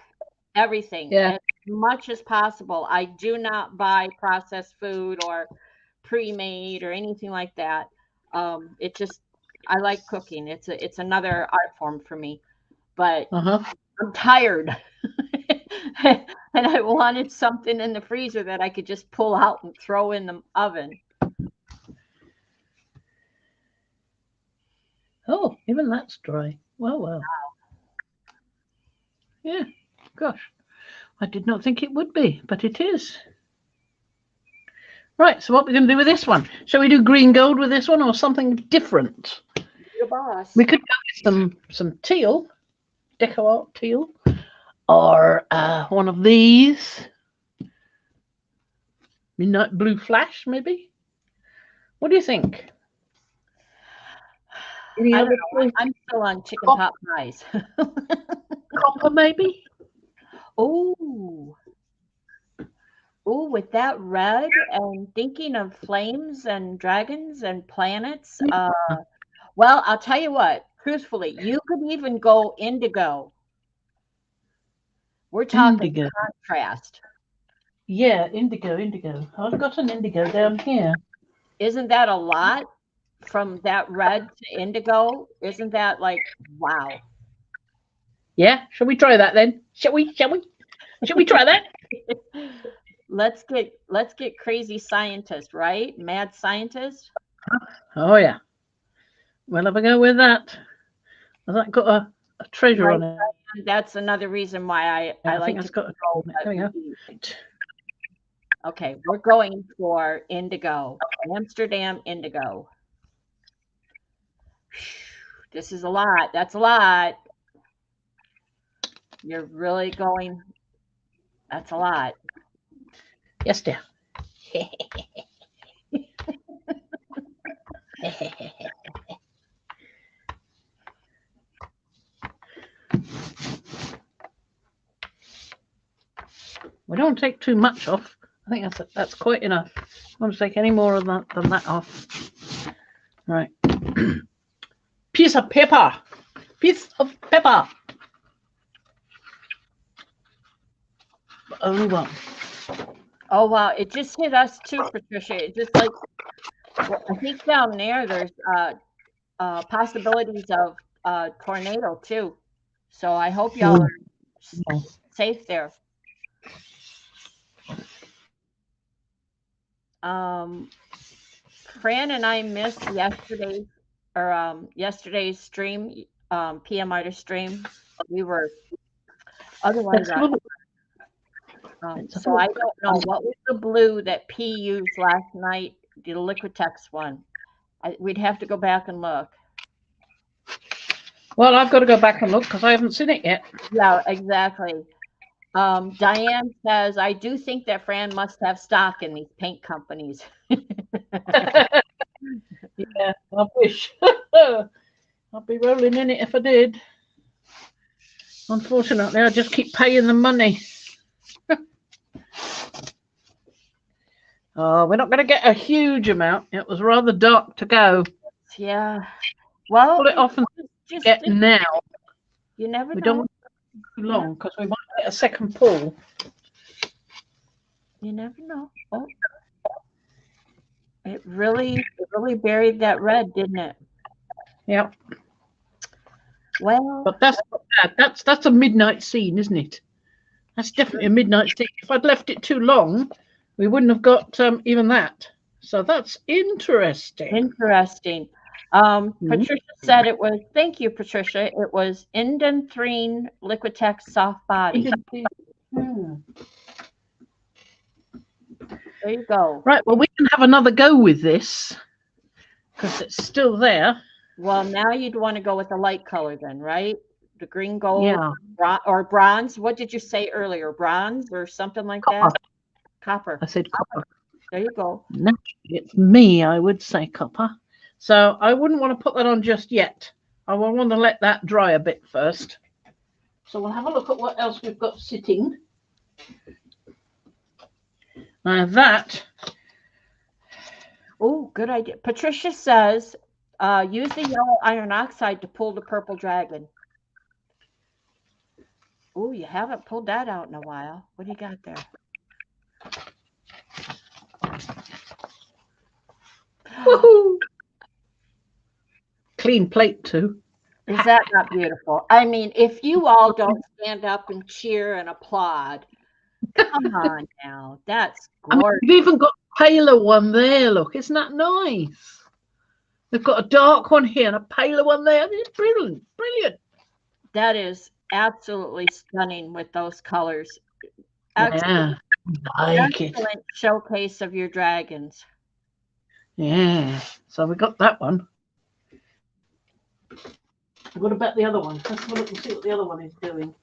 everything as much as possible. I do not buy processed food or pre-made or anything like that. It just, I like cooking. It's another art form for me. But I'm tired. And I wanted something in the freezer that I could just pull out and throw in the oven. Oh, even that's dry. Well. Yeah, gosh. I did not think it would be, but it is. Right, so what are we going to do with this one? Shall we do green gold with this one or something different? Your boss. We could go with some teal, deco art teal, or one of these. Midnight blue flash, maybe? What do you think? Any I other don't know. choice? I'm still on chicken Cop- pot pies. Copper, maybe? Ooh. Ooh, with that red and thinking of flames and dragons and planets. Well, I'll tell you what, truthfully, you could even go indigo. We're talking Indigo. contrast. Yeah, indigo. I've got an indigo down here. Isn't that a lot from that red to indigo? Isn't that like, wow? Yeah, shall we try that then? Shall we? Shall we try that? Let's get crazy scientist, right? Mad scientist. Oh yeah. We'll have a go with that. Has that got a treasure Right. on it? That's another reason why I like think to that's got a control there we what go. we eat. Okay, we're going for indigo. Amsterdam indigo. This is a lot. That's a lot. You're really going. That's a lot. Yes, dear. We don't take too much off. I think that's quite enough. I don't want to take any more of that than that off. Right. Piece of pepper. Piece of pepper. Only one. Oh wow! It just hit us too, Patricia. It just like well, I think down there's possibilities of tornado too. So I hope y'all are safe there. Fran and I missed yesterday's stream, PM Artist stream. We were otherwise. So I don't know what was the blue that P used last night, the Liquitex one. We'd have to go back and look. Well, I've got to go back and look because I haven't seen it yet. Yeah, exactly. Diane says, I do think that Fran must have stock in these paint companies. Yeah, I wish. I'd be rolling in it if I did. Unfortunately, I just keep paying them money. Oh, we're not going to get a huge amount. It was rather dark to go. Yeah. Well, pull it off and just get now. You never know. We don't want too long because we might get a second pull. You never know. Oh. It really buried that red, didn't it? Yep. Well, but that's not bad. That's a midnight scene, isn't it? That's definitely a midnight scene. If I'd left it too long, we wouldn't have got even that. So that's interesting. Interesting. Patricia said it was. Thank you, Patricia. It was Indanthrene Liquitex soft body. There you go. Right. Well, we can have another go with this because it's still there. Well, now you'd want to go with the light color then, right? The green gold, yeah, or bronze. What did you say earlier? Bronze or something like copper. that? Copper. I said copper. There you go. Naturally, it's me. I would say copper. So I wouldn't want to put that on just yet. I will want to let that dry a bit first. So we'll have a look at what else we've got sitting. Now that. Oh, good idea. Patricia says, use the yellow iron oxide to pull the purple dragon. Oh, you haven't pulled that out in a while. What do you got there? Woohoo! Clean plate too. Is that not beautiful? I mean, if you all don't stand up and cheer and applaud, come on now. That's gorgeous. I mean, we've even got a paler one there. Look, isn't that nice? We've got a dark one here and a paler one there. It's brilliant, brilliant. That is absolutely stunning with those colors. Excellent, excellent showcase of your dragons. Yeah. So we got that one. What about the other one? Let's have a look and see what the other one is doing.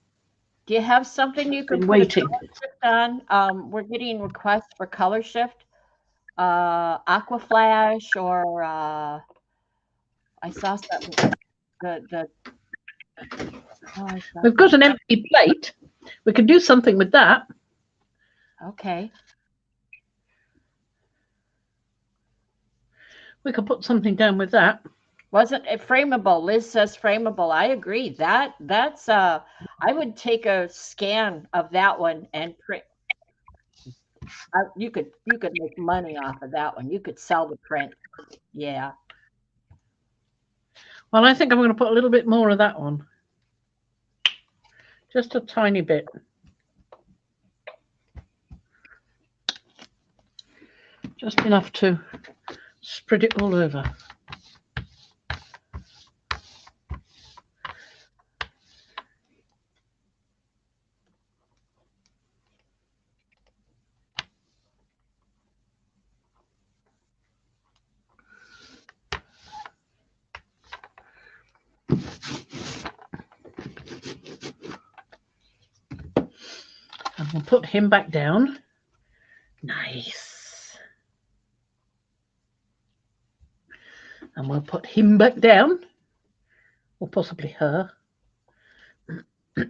Do you have something you can put a color shift on? We're getting requests for color shift, aqua flash, or I saw something. We've got an empty plate. We could do something with that. Okay. We could put something down with that. Wasn't it frameable? Liz says frameable. I agree. That's I would take a scan of that one and print. You could make money off of that one. You could sell the print. Yeah. Well, I think I'm going to put a little bit more of that on. Just a tiny bit. Just enough to spread it all over. And we'll put him back down. Nice. And we'll put him back down. Or possibly her. And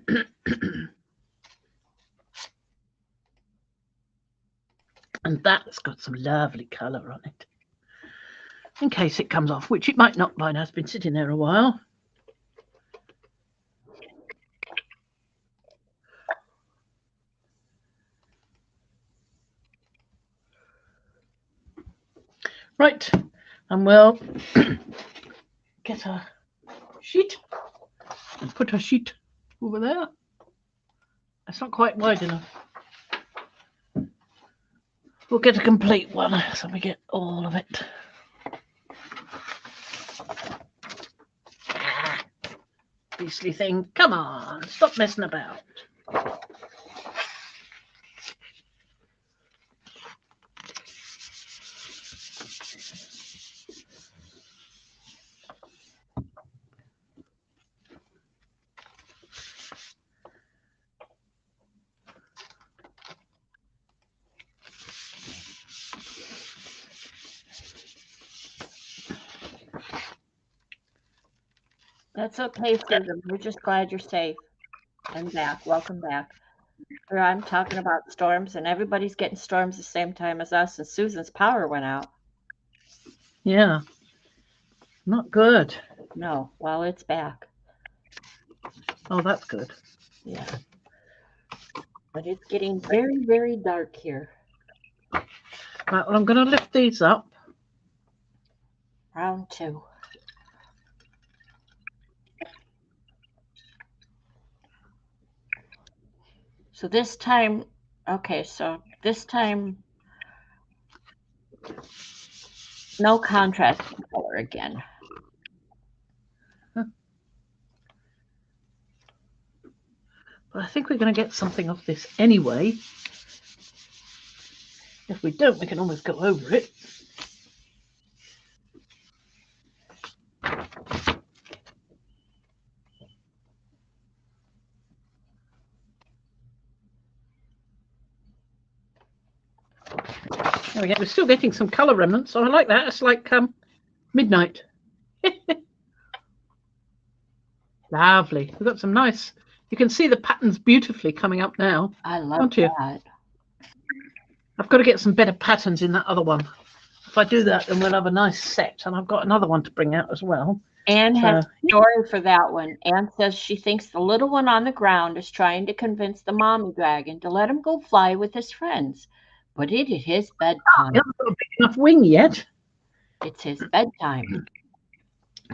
that's got some lovely colour on it. In case it comes off, which it might not. Mine has been sitting there a while. Right, and we'll get a sheet and put a sheet over there. It's not quite wide enough. We'll get a complete one so we get all of it. Beastly thing, come on, stop messing about. That's okay, Susan. We're just glad you're safe and back. Welcome back. I'm talking about storms, and everybody's getting storms the same time as us, and Susan's power went out. Yeah, not good. No, well, it's back. Oh, that's good. Yeah. But it's getting very, very dark here. Right, well, I'm going to lift these up. Round 2. So this time, okay, so this time, no contrast color again. But I think we're going to get something off this anyway. If we don't, we can almost go over it. There we go. We're still getting some colour remnants, so I like that. It's like midnight. Lovely. We've got some nice. You can see the patterns beautifully coming up now. I love that. I've got to get some better patterns in that other one. If I do that, then we'll have a nice set. And I've got another one to bring out as well. Anne has a story for that one. Anne says she thinks the little one on the ground is trying to convince the mommy dragon to let him go fly with his friends. But it is his bedtime. He hasn't got a big enough wing yet. It's his bedtime.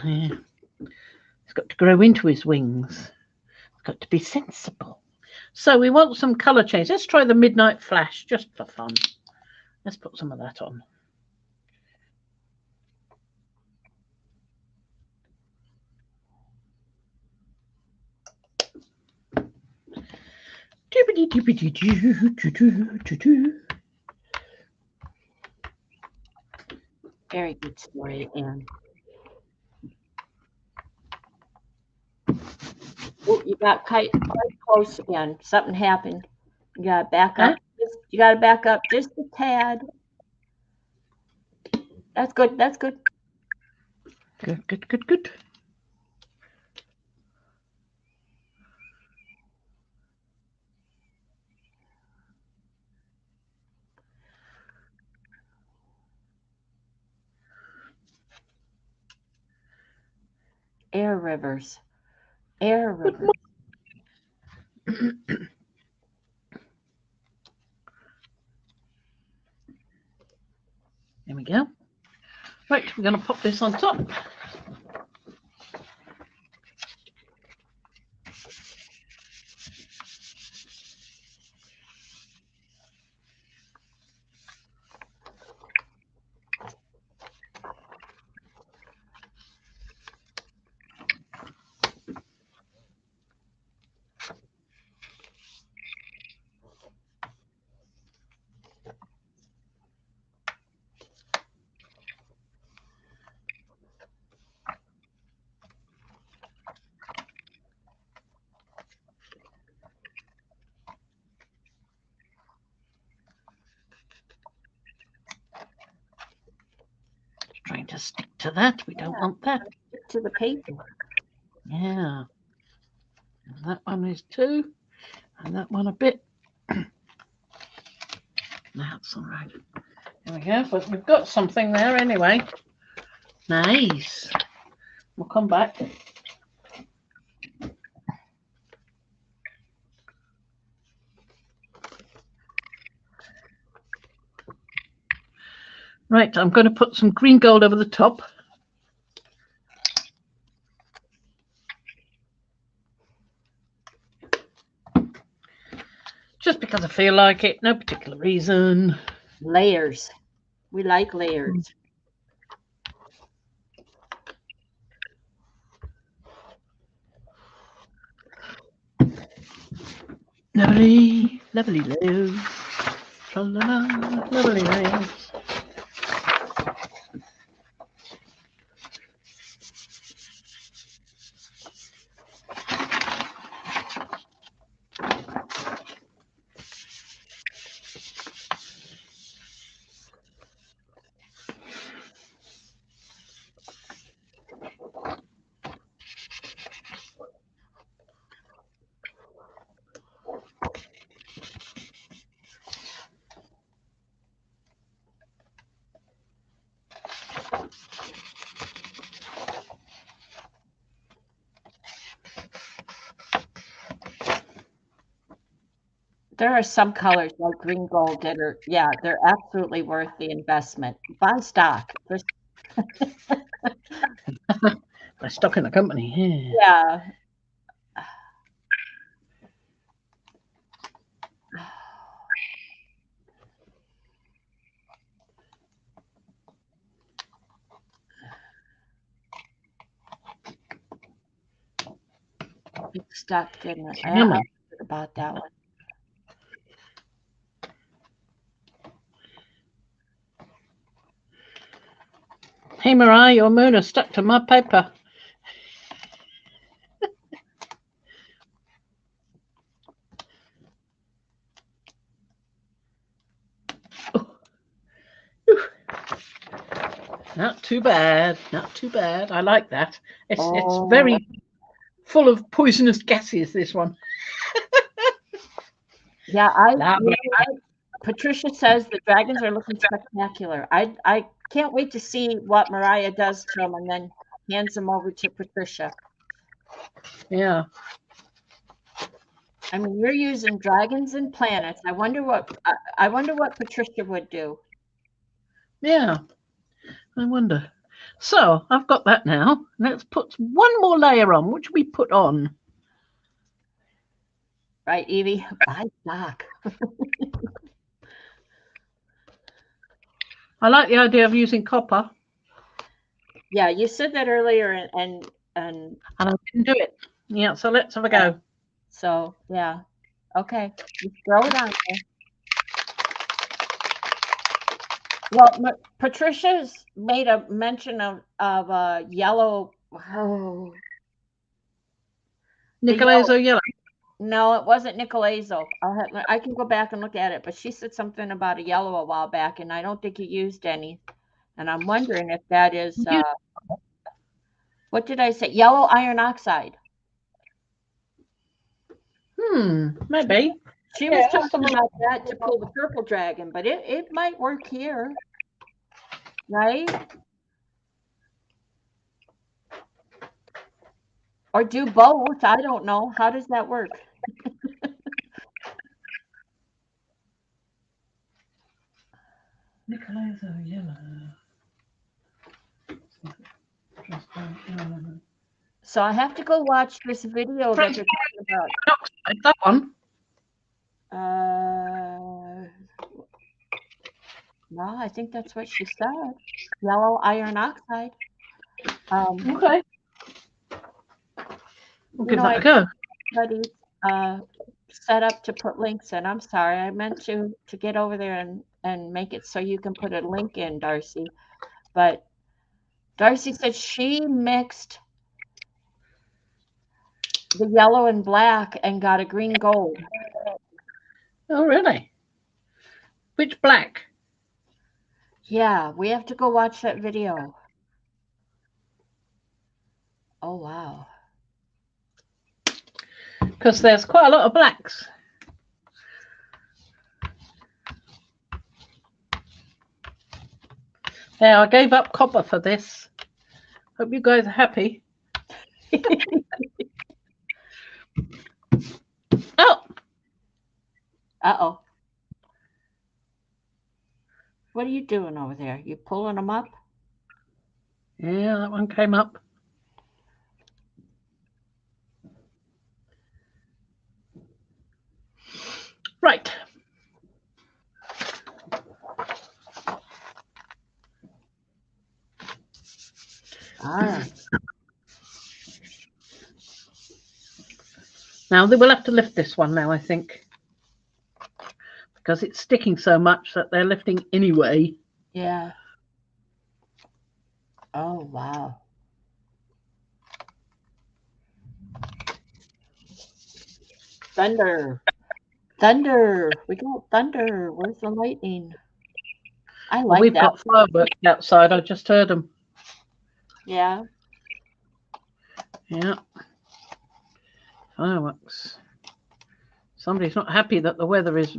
Yeah. He's got to grow into his wings. He's got to be sensible. So we want some colour change. Let's try the Midnight Flash just for fun. Let's put some of that on. Very good story, Anne. Oh, you got quite close again. Something happened. You got to back up. You got to back up just a tad. That's good. That's good. Good, good, good, good. Air rivers. Air rivers. There we go. Right, we're going to pop this on top. Trying to stick to that. We don't want that. Stick to the paper. Yeah. And that one is too. And that one a bit. That's all right. There we go. But we've got something there anyway. Nice. We'll come back. Right, I'm going to put some green gold over the top. Just because I feel like it, no particular reason. Layers. We like layers. Lovely, lovely layers. Tra-la-la, lovely layers. There are some colors like green gold that are, yeah, they're absolutely worth the investment. Buy stock. Buy stock in the company. Yeah. It's stuck, didn't it? Come on. About that one. Hey, Mariah, your moon is stuck to my paper. Not too bad. Not too bad. I like that. It's very full of poisonous gases, this one. Yeah, Patricia says the dragons are looking spectacular. I can't wait to see what Mariah does to them and then hands them over to Patricia. Yeah. I mean, you're using dragons and planets. I wonder what Patricia would do. Yeah. I wonder. So I've got that now. Let's put one more layer on. What should we put on? Right, Evie? Buy stock. I like the idea of using copper. Yeah, you said that earlier, and I didn't do it. Yeah, so let's have a go. So yeah, okay, just throw it on there. Well, Patricia's made a mention of yellow. Oh, Nicolaiso yellow. No, it wasn't Nicolaiso. I can go back and look at it, but she said something about a yellow a while back, and I don't think you used any. And I'm wondering if that is. What did I say? Yellow iron oxide. Maybe. She was talking about that to pull the purple dragon, but it might work here, right? Or do both. I don't know. How does that work? Nicolai's yellow. So I have to go watch this video that they're talking about. That one. No, I think that's what she said. Yellow iron oxide. Okay. We'll give that a go. Everybody's set up to put links in. I'm sorry. I meant to get over there and make it so you can put a link in, Darcy. But Darcy said she mixed the yellow and black and got a green gold. Oh, really? Which black? Yeah, we have to go watch that video. Oh, wow. Because there's quite a lot of blacks. Yeah, I gave up copper for this. Hope you guys are happy. Oh. Uh-oh. What are you doing over there? You pulling them up? Yeah, that one came up. Right. All right. Now they will have to lift this one now, I think, because it's sticking so much that they're lifting anyway. Yeah. Oh, wow. Thunder. Thunder. We got thunder. Where's the lightning? I like We've that. got fireworks outside. I just heard them. Yeah. Yeah. Fireworks. Somebody's not happy that the weather is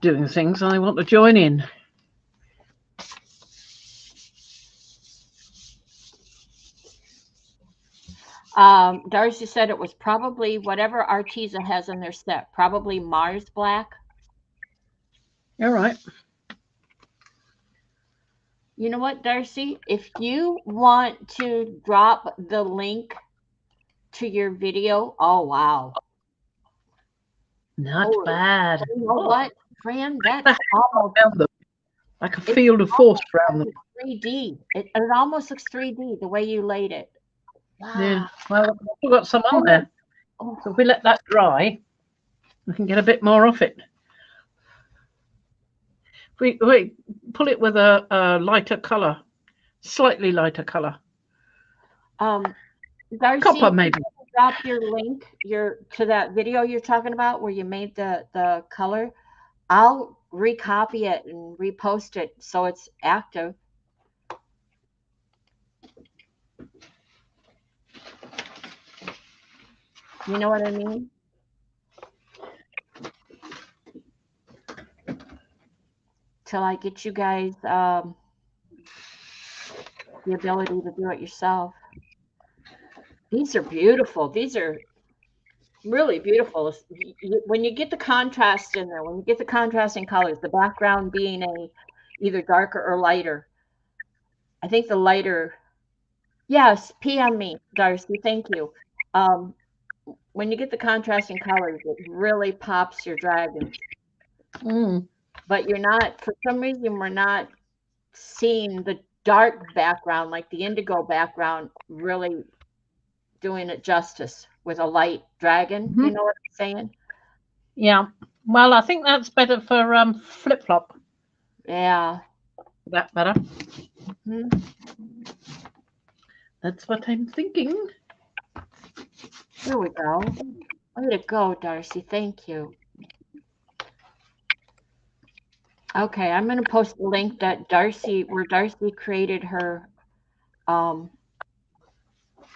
doing things and they want to join in. Darcy said it was probably whatever Arteza has in their set, probably Mars black. All right. You know what, Darcy? If you want to drop the link to your video, oh, wow. Not bad. You know what, Fran? That's almost like a field of force around them. 3D. It almost looks 3D the way you laid it. Wow. Yeah. Well, we've got some on there. So if we let that dry, we can get a bit more off it. We pull it with a lighter color, slightly lighter color. Darcy, copper maybe. Drop your link to that video you're talking about where you made the color. I'll recopy it and repost it so it's active. You know what I mean? Till I get you guys the ability to do it yourself. These are beautiful. These are really beautiful. When you get the contrast in there, when you get the contrasting colors, the background being either darker or lighter. I think the lighter, yes, PM me, Darcy, thank you. When you get the contrasting colors, it really pops your dragons. But you're not, for some reason, we're not seeing the dark background, like the indigo background, really doing it justice with a light dragon. You know what I'm saying? Yeah. Well, I think that's better for flip-flop. Yeah. That better. That's what I'm thinking. Here we go. Way to go, Darcy. Thank you. Okay, I'm going to post the link that where Darcy created her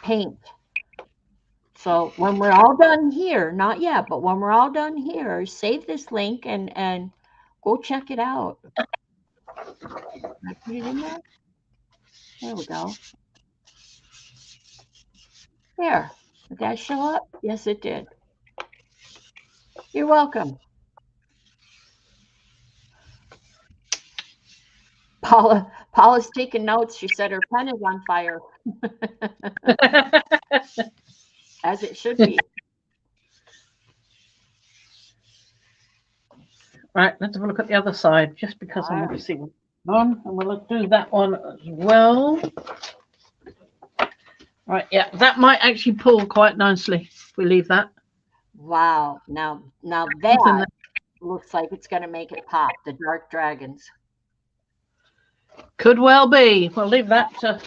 paint. So when we're all done here, not yet, but when we're all done here, save this link and go check it out. Can I put it in there? There we go. There. Did that show up? Yes, it did. You're welcome. Paula's taking notes. She said her pen is on fire. As it should be. Right, let's have a look at the other side, just because I want to see what's on, and we'll do that one as well. Right, yeah, that might actually pull quite nicely if we leave that. Wow. Now that looks like it's going to make it pop, the dark dragons. Could well be. We'll leave that to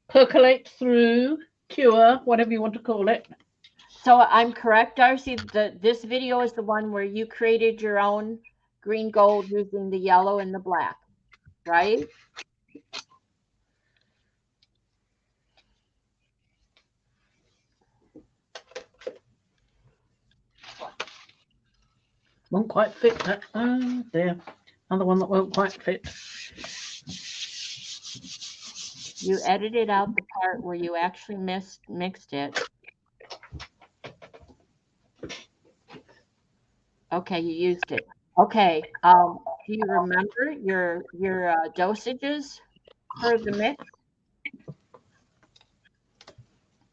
percolate through, cure, whatever you want to call it. So I'm correct, Darcy, this video is the one where you created your own green gold using the yellow and the black, right? Won't quite fit that. Oh dear. Another one that won't quite fit. You edited out the part where you actually mixed it. Okay, you used it. Okay. Do you remember your dosages for the mix?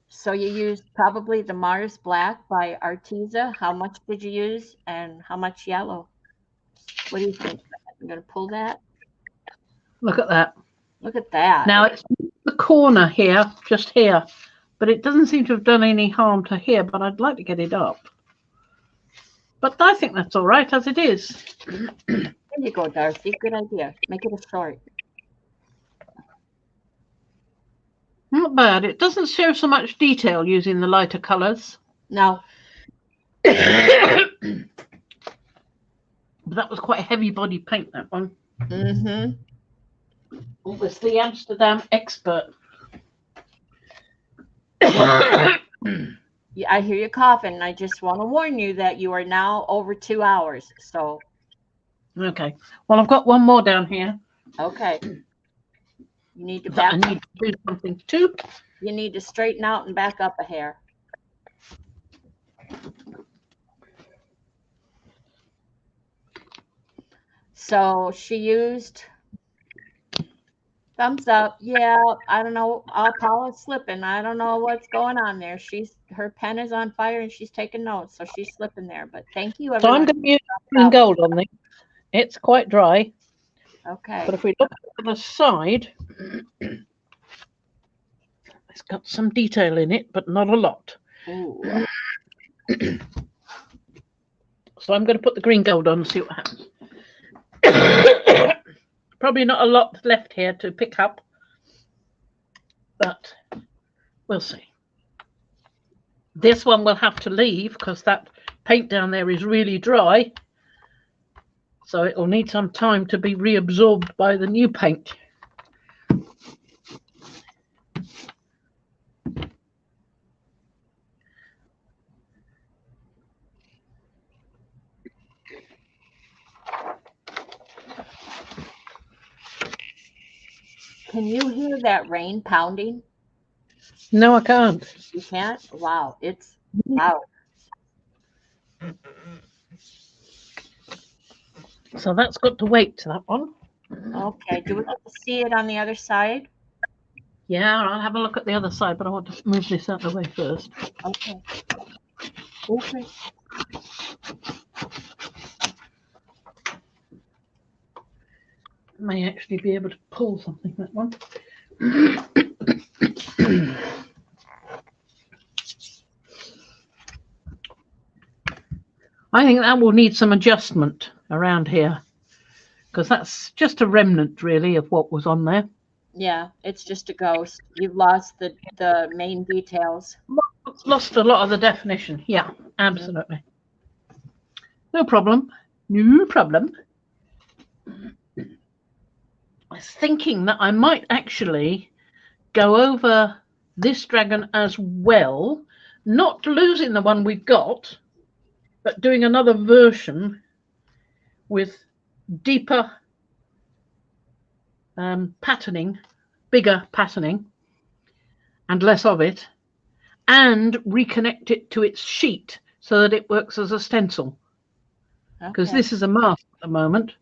So you used probably the Mars Black by Arteza. How much did you use and how much yellow? What do you think? I'm going to pull that. Look at that. Look at that. Now it's the corner here, just here, but it doesn't seem to have done any harm to here, but I'd like to get it up. But I think that's all right as it is. There you go, Darcy. Good idea. Make it a short. Not bad. It doesn't show so much detail using the lighter colours. No. But that was quite a heavy body paint, that one. Mm-hmm. It was the Amsterdam expert. Yeah, I hear you coughing. I just want to warn you that you are now over 2 hours. So. Okay. Well, I've got one more down here. Okay. You need to back. I need to do something too. You need to straighten out and back up a hair. So she used thumbs up. Yeah, I don't know. Paula's slipping. I don't know what's going on there. Her pen is on fire and she's taking notes, so she's slipping there. But thank you, everyone. So I'm going to use green gold on this. It's quite dry. Okay. But if we look at the side, it's got some detail in it, but not a lot. Ooh. So I'm going to put the green gold on and see what happens. Probably not a lot left here to pick up, but we'll see. This one will have to leave because that paint down there is really dry. So it will need some time to be reabsorbed by the new paint. Can you hear that rain pounding? No, I can't. You can't? Wow, it's loud. So that's got to wait to that one. Okay, do we get to see it on the other side? Yeah, I'll have a look at the other side, but I want to move this out of the way first. Okay. Okay. May actually be able to pull something, that one. I think that will need some adjustment around here because that's just a remnant really of what was on there. Yeah, it's just a ghost. You've lost the main details. It's lost a lot of the definition. Yeah, absolutely. No problem. No problem. I was thinking that I might actually go over this dragon as well, not losing the one we've got, but doing another version with deeper patterning, bigger patterning, and less of it, and reconnect it to its sheet so that it works as a stencil. Because this is a mask at the moment,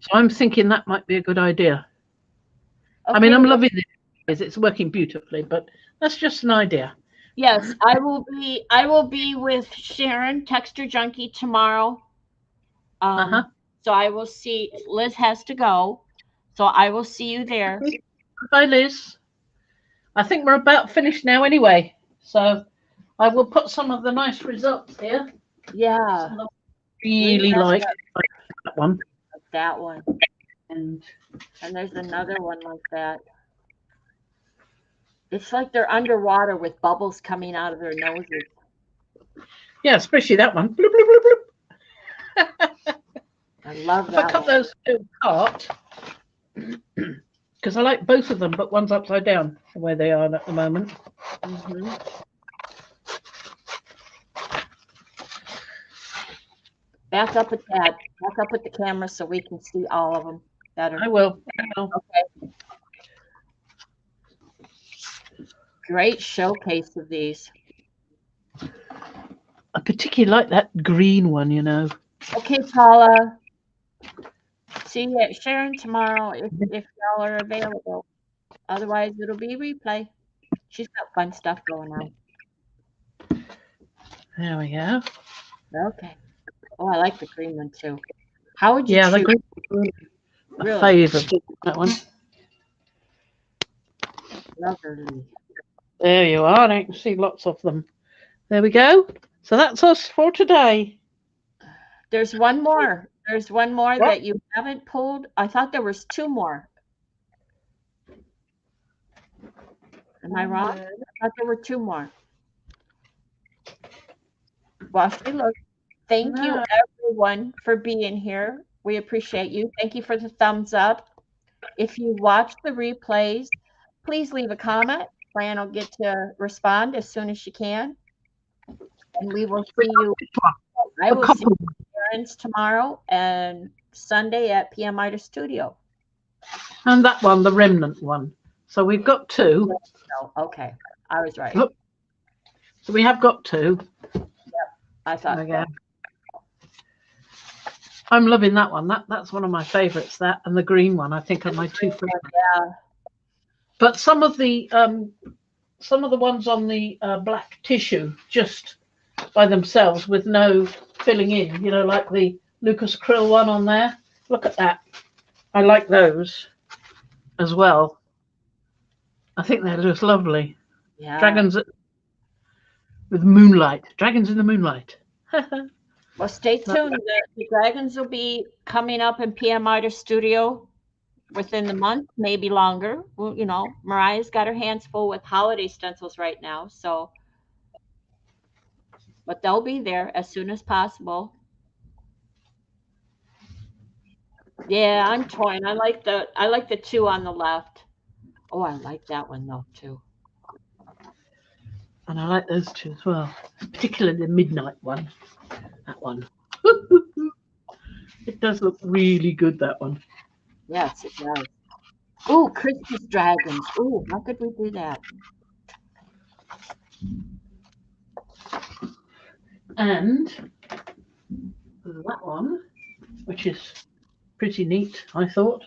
so I'm thinking that might be a good idea. I mean, I'm loving this. It's working beautifully, but that's just an idea. Yes, I will be with Sharon, Texture Junkie, tomorrow. So I will see. Liz has to go, so I will see you there. Bye, Liz. I think we're about finished now anyway, so I will put some of the nice results here. Yeah. Really like that one. That one. And there's another one like that. It's like they're underwater with bubbles coming out of their noses. Yeah, especially that one. Bloop, bloop, bloop, bloop. I love that. If I cut those two apart, because I like both of them, but one's upside down the way they are at the moment. Back up with that. Back up with the camera so we can see all of them better. I will. Okay. Great showcase of these. I particularly like that green one, you know. Okay, Paula. See you at Sharon tomorrow if y'all are available. Otherwise, it'll be replay. She's got fun stuff going on. There we go. Okay. Oh, I like the green one too. How would you choose? The green one. Really? Favorite, that one. Lovely. There you are. I can see lots of them. There we go. So that's us for today. There's one more. There's one more that you haven't pulled. I thought there was two more. Am I wrong? I thought there were two more. Well, she looks. Thank you, everyone, for being here. We appreciate you. Thank you for the thumbs up. If you watch the replays, please leave a comment. Fran will get to respond as soon as she can. And we will see you. I will see you tomorrow and Sunday at PM Ida Studio. And that one, the remnant one. So we've got two. Oh, okay. I was right. So we have got two. Yep. I thought so. I'm loving that one. That's one of my favorites. That and the green one, I think, are my two favorites. Yeah. But some of the ones on the black tissue, just by themselves with no filling in, you know, like the Lucas Krill one on there. Look at that. I like those as well. I think they're just lovely. Yeah. Dragons with moonlight. Dragons in the moonlight. Well, stay tuned. The dragons will be coming up in PM Ida Studio within the month, maybe longer. Well, you know, Mariah's got her hands full with holiday stencils right now, so. But they'll be there as soon as possible. Yeah, I'm torn. I like the two on the left. Oh, I like that one though too. And I like those two as well, particularly the midnight one. That one. It does look really good, that one. Yes, it does. Oh, Christmas dragons. Oh, how could we do that? And that one, which is pretty neat, I thought.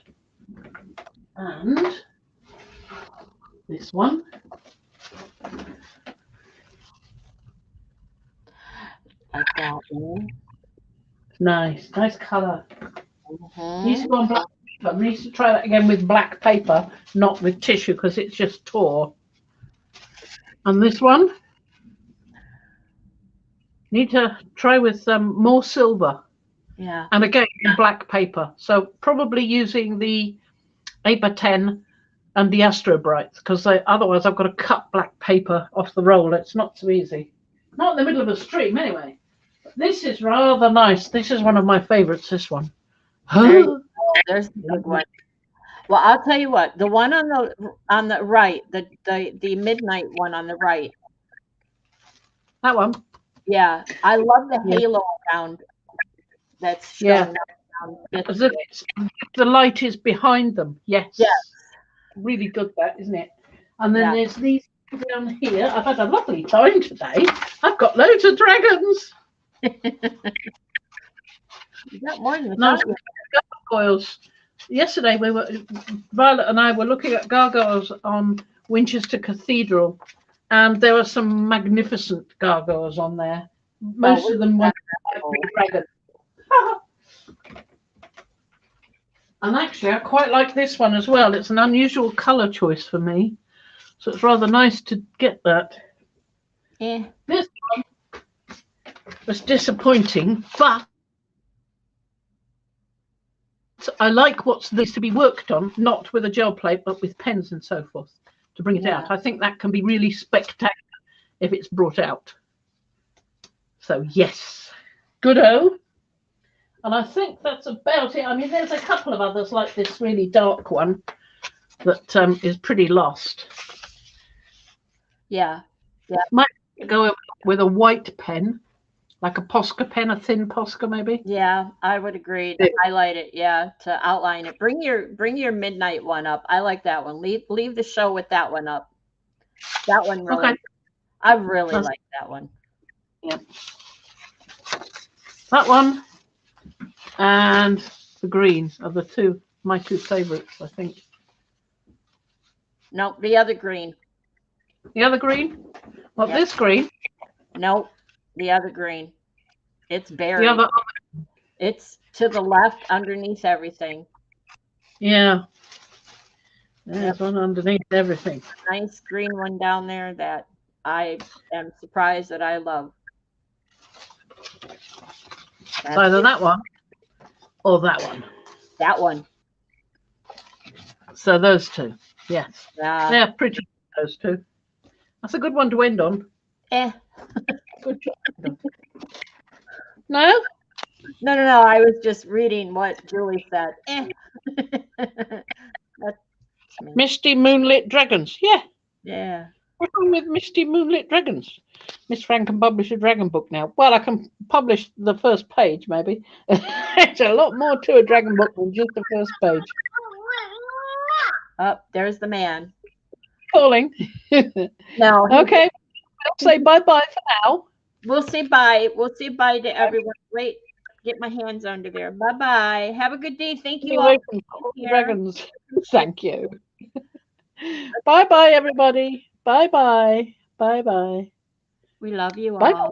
And this one. Like that one. Nice colour. Needs to go on black paper. Needs to try that again with black paper, not with tissue, because it's just tore. And this one, need to try with more silver. Yeah. And again, black paper. So probably using the 8x10 and the Astro Brights, because otherwise I've got to cut black paper off the roll. It's not so easy. Not in the middle of a stream, anyway. This is rather nice. This is one of my favorites, this one. There's the big one. Well, I'll tell you what. The one on the right, the midnight one on the right. That one. Yeah, I love the Yeah. halo around. That's showing Yeah. up down As if the light is behind them. Yes. Yes. Really good, that, isn't it? And then Yeah. there's these down here. I've had a lovely time today. I've got loads of dragons. You got more than No, I thought. gargoyles. Yesterday, Violet and I were looking at gargoyles on Winchester Cathedral, and there were some magnificent gargoyles on there. Most of them were dragons. And actually, I quite like this one as well. It's an unusual colour choice for me, so it's rather nice to get that. Yeah. This one was disappointing, but I like what's this to be worked on, not with a gel plate, but with pens and so forth to bring it out. I think that can be really spectacular if it's brought out. So yes, good-o. And I think that's about it. I mean, there's a couple of others like this really dark one that is pretty lost. Yeah. Yeah. Might go with a white pen, like a Posca pen, a thin Posca maybe. Yeah, I would agree. To highlight it, yeah, to outline it. Bring your midnight one up. I like that one. Leave the show with that one up. That one really. Okay. I really like that one. Yeah. That one and the green are my two favorites, I think. Nope, the other green. The other green? Well, this green? Nope, the other green. It's buried. The other. It's to the left underneath everything. Yeah. There's one underneath everything. Nice green one down there that I am surprised that I love. That's either that one or that one. That one. So those two. Yes. Yeah. They're pretty, those two. That's a good one to end on. Good job. No? No. I was just reading what Julie said. Misty Moonlit Dragons. Yeah. Yeah. What's wrong with Misty Moonlit Dragons? Miss Fran can publish a dragon book now. Well, I can publish the first page, maybe. It's a lot more to a dragon book than just the first page. Oh, there's the man. Calling. No. Okay. I'll say bye-bye for now. We'll say bye. We'll say bye to everyone. Wait, get my hands under there. Bye-bye. Have a good day. Thank you all. Dragons. Thank you. Bye-bye, everybody. Bye-bye. Bye-bye. We love you all. Bye.